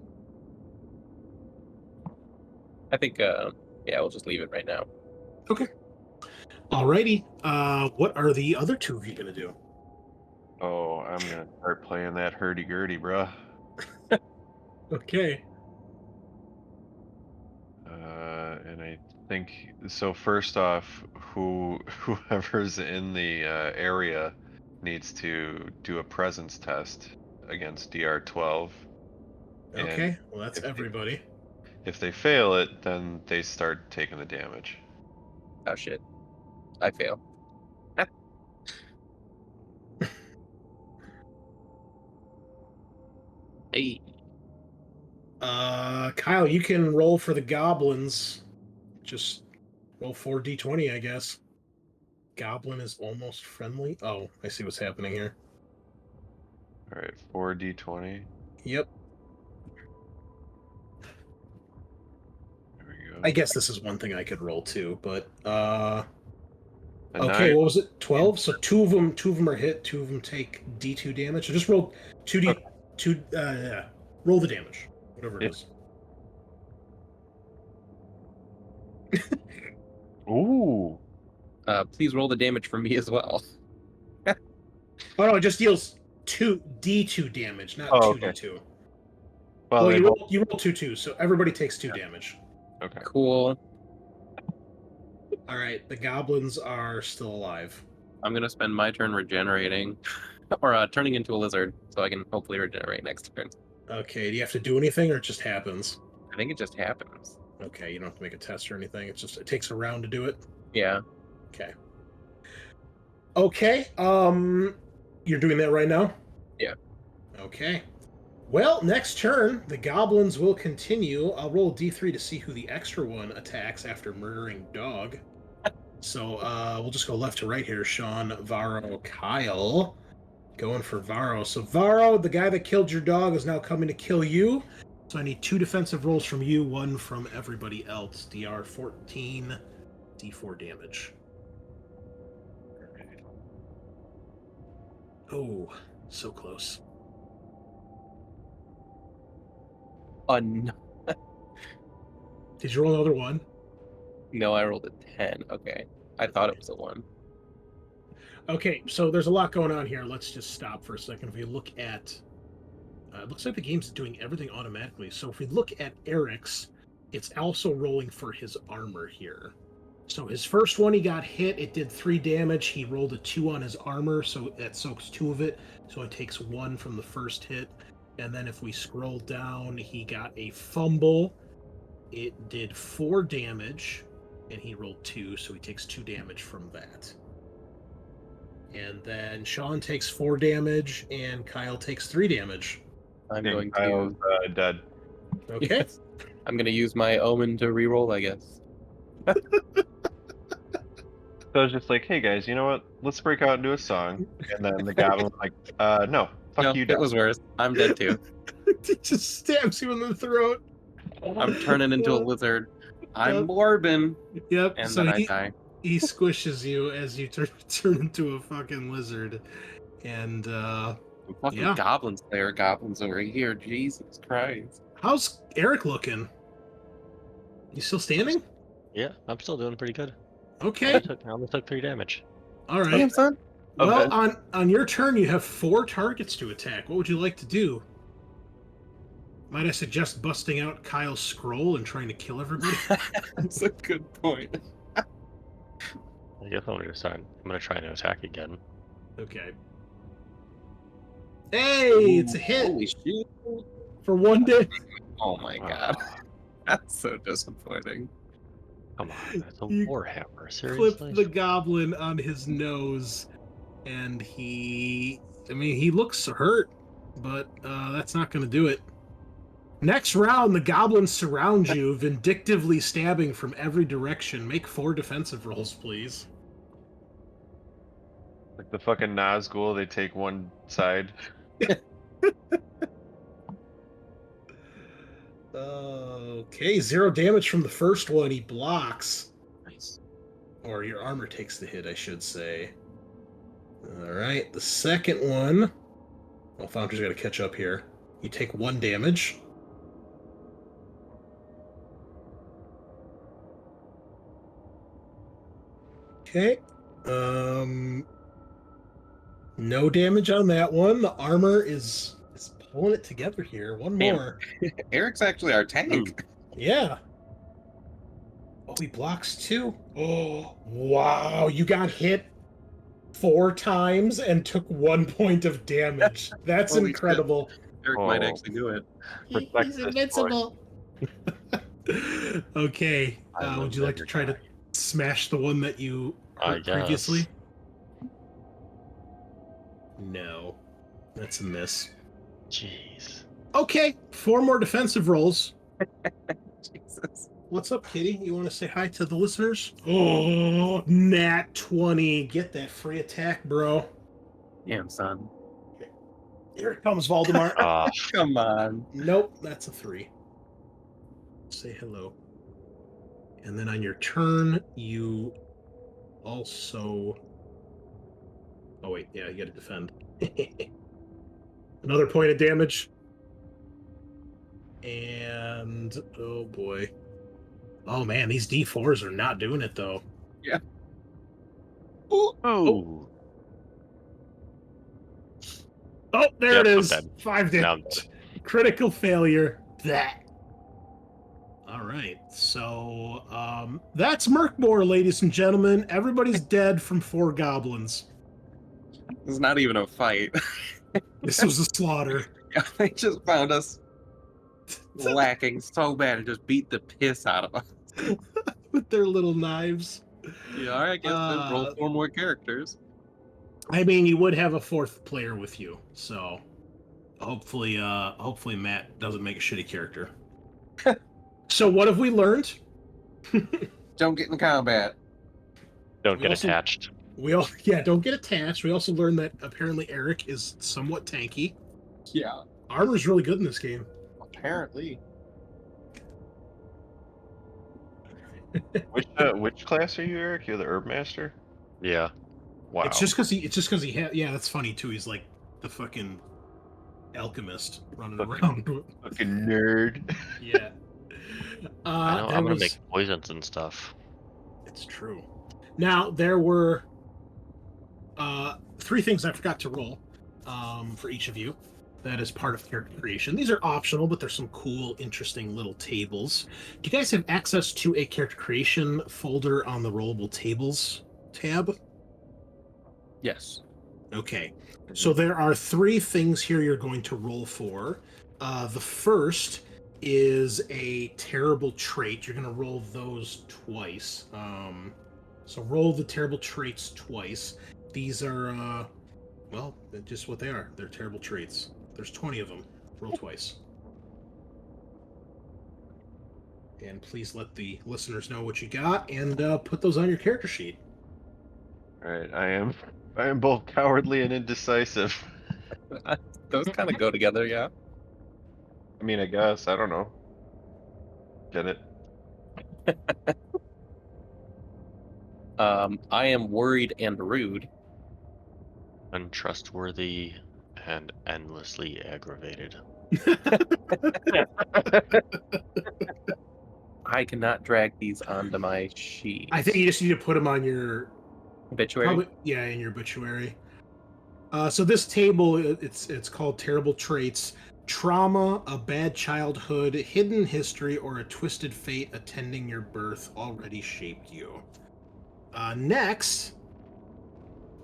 I think, yeah, we'll just leave it right now. Okay. Alrighty. What are the other 2 of you gonna do? Oh, I'm gonna start playing that hurdy-gurdy, bruh. Okay. And I think so. First off, whoever's in the area needs to do a presence test against DR12. Okay. Well, that's if they- everybody. If they fail it, then they start taking the damage. Oh, shit. I fail. Hey. Kyle, you can roll for the goblins. Just roll 4d20, I guess. Goblin is almost friendly. Oh, I see what's happening here. All right, 4d20. Yep. There we go. I guess this is one thing I could roll too, but A okay, 9. what was it? 12. So two of them are hit. 2 of them take d2 damage. So just roll 2d. Okay. Roll the damage, whatever it is. Ooh. Please roll the damage for me as well. Oh no, it just deals 2d2 damage, not Oh, 2d2. Well, Well, they you roll 2 so everybody takes 2 damage. okay. Cool. All right, the goblins are still alive. I'm gonna spend my turn regenerating, or turning into a lizard, so I can hopefully regenerate next turn. Okay, do you have to do anything, or it just happens? I think it just happens. Okay, you don't have to make a test or anything. It takes a round to do it. Yeah. Okay. Okay. You're doing that right now? Yeah. Okay. Well, next turn, the goblins will continue. I'll roll d3 to see who the extra one attacks after murdering dog. So we'll just go left to right here. Sean, Varro, Kyle. Going for Varro. So Varro, the guy that killed your dog, is now coming to kill you. So I need 2 defensive rolls from you, 1 from everybody else. DR 14, d4 damage. Oh, so close. No. Did you roll another 1? No, I rolled a 10. Okay. I thought it was a 1. Okay, so there's a lot going on here. Let's just stop for a second. If we look at... it looks like the game's doing everything automatically. So if we look at Eric's, it's also rolling for his armor here. So his first one, he got hit. It did 3 damage. He rolled a 2 on his armor, so that soaks 2 of it. So it takes 1 from the first hit. And then if we scroll down, he got a fumble. It did 4 damage, and he rolled 2, so he takes 2 damage from that. And then Sean takes 4 damage, and Kyle takes 3 damage. I'm Yeah, going Kyle's, to. dead. Okay. Yes. I'm gonna use my omen to reroll, I guess. So I was just like, hey guys, you know what? Let's break out into a song. And then the goblin was like, no, fuck No, you, it dog. was worse. I'm dead too. It just stabs you in the throat. I'm turning into a lizard. I'm Morbin. Yep. And so then I he, die. he squishes you as you turn into a fucking lizard. And I'm fucking yeah. goblin slayer goblins over here. Jesus Christ. How's Eric looking? You still standing? Yeah, I'm still doing pretty good. Okay. I only took 3 damage. All right. Damn, son. Well, Okay. on your turn, you have 4 targets to attack. What would you like to do? Might I suggest busting out Kyle's scroll and trying to kill everybody? That's a good point. I guess I'm gonna try and attack again. Okay. Hey, it's a hit Holy shit! for 1 day. Oh my god, Ah, that's so disappointing. come on, it's a You warhammer. Clipped Seriously? the goblin on his nose, and I mean, he looks hurt, but that's not going to do it. Next round, the goblins surround you, vindictively stabbing from every direction. Make 4 defensive rolls, please. Like the fucking Nazgul, they take one side. Okay, 0 damage from the first one. He blocks. Nice. Or your armor takes the hit, I should say. Alright, the second one. Well, Founder's got to catch up here. You take 1 damage. Okay. No damage on that one. The armor is pulling it together here. One Damn. more. Eric's actually our tank. Yeah. Oh, he blocks 2. Oh, wow. You got hit 4 times and took 1 point of damage. That's Holy incredible. Eric might Oh. actually do it. Protect He's this invincible. Okay. I will Would you like to never try to die. smash the one that you I hurt previously? guess. No. That's a miss. Jeez. Okay. 4 more defensive rolls. Jesus. What's up, Kitty? You want to say hi to the listeners? Oh, nat 20. Get that free attack, bro. Damn, son. Here it comes, Voldemort. Come on. Nope, that's a 3. Say hello. And then on your turn, you also... Oh, wait. Yeah, you got to defend. Another point of damage. And... Oh, boy. Oh, man, these D4s are not doing it, though. Yeah. Oh, Oh. oh there Yep, it I'm is. dead. 5 Now I'm damage. Critical failure. That. All right, so that's Mork Borg, ladies and gentlemen. Everybody's dead from 4 goblins. It's not even a fight. This was a slaughter. They just found us lacking so bad and just beat the piss out of us. With their little knives. Yeah, all right, I guess then roll 4 more characters. I mean, you would have a 4th player with you, so hopefully Matt doesn't make a shitty character. So what have we learned? Don't get in combat. Don't We get also- attached. Don't get attached. We also learned that apparently Eric is somewhat tanky. Yeah, Armor's really good in this game. apparently. Which class are you, Eric? You're the Herb Master? Yeah. Wow. It's just because he had. Yeah, that's funny too. He's like the fucking alchemist running Fucking- around. fucking nerd. Yeah. I know. That I'm gonna was- make poisons and stuff. It's true. Now there were 3 things I forgot to roll for each of you. That is part of character creation. These are optional, but there's some cool, interesting little tables. Do you guys have access to a character creation folder on the rollable tables tab? Yes. Okay. So there are 3 things here you're going to roll for. The first is a terrible trait. You're going to roll those twice. So roll the terrible traits twice. These are, well, just what they are. They're terrible traits. There's 20 of them. Roll twice. And please let the listeners know what you got, and put those on your character sheet. Alright, I am both cowardly and indecisive. Those kind of go together, yeah. I mean, I guess. I don't know. Get it? I am worried and rude. Untrustworthy and endlessly aggravated. I cannot drag these onto my sheet. I think you just need to put them on your Obituary. probably, yeah, in your obituary. So this table, it's called Terrible Traits. Trauma, a bad childhood, hidden history, or a twisted fate attending your birth already shaped you. Next,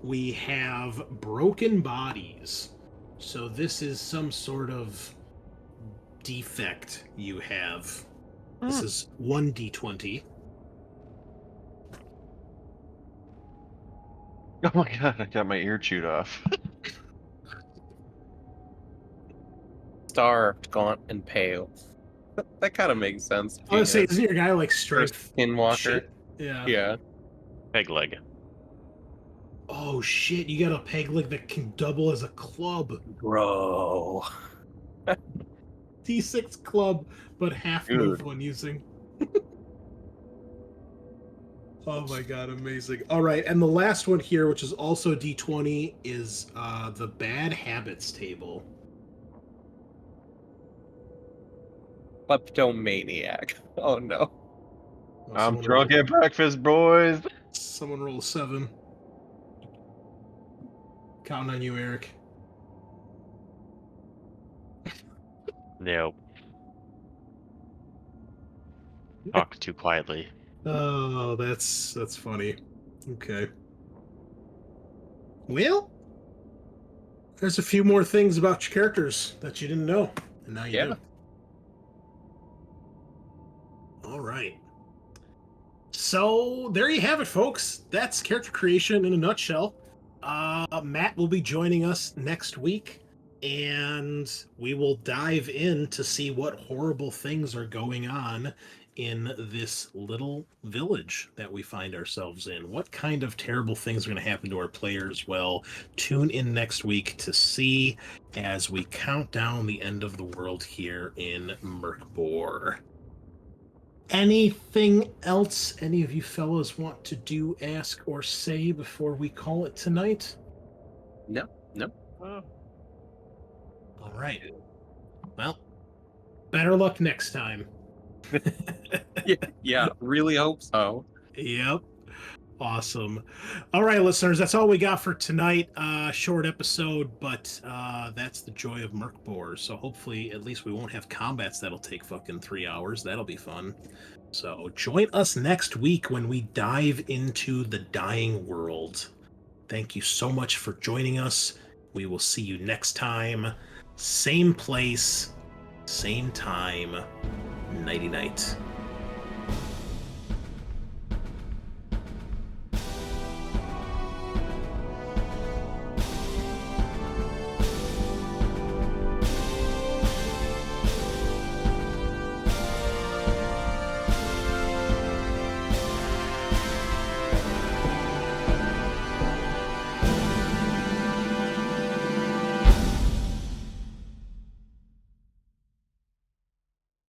we have broken bodies. So this is some sort of defect you have. This is 1d20. Oh my god, I got my ear chewed off. Starved, gaunt, and pale. That kind of makes sense. I was say, isn't your guy like strength Skinwalker? shit? Yeah. Yeah. Peg leg. Oh shit, you got a peg leg that can double as a club. Bro. D6 club, but half move Dude. when using. Oh my god, amazing. All right, and the last one here, which is also D20, is the bad habits table. Kleptomaniac. Oh no. Oh, I'm someone drunk roll- at breakfast, boys. Someone roll 7. Counting on you, Eric. Nope. Talk too quietly. Oh, that's funny. Okay. Well, there's a few more things about your characters that you didn't know, and now you Yeah. do. All right. So there you have it, folks. That's character creation in a nutshell. Matt will be joining us next week, and we will dive in to see what horrible things are going on in this little village that we find ourselves in. What kind of terrible things are going to happen to our players? Well, tune in next week to see as we count down the end of the world here in Mork Borg. Anything else any of you fellows want to do, ask, or say before we call it tonight? No. All right. Well, better luck next time. Yeah. Really hope so. Yep. Awesome. All right, listeners, that's all we got for tonight. Short episode, but that's the joy of Mork Borg. So hopefully, at least we won't have combats that'll take fucking 3 hours. That'll be fun. So join us next week when we dive into the dying world. Thank you so much for joining us. We will see you next time. Same place, same time. Nighty night.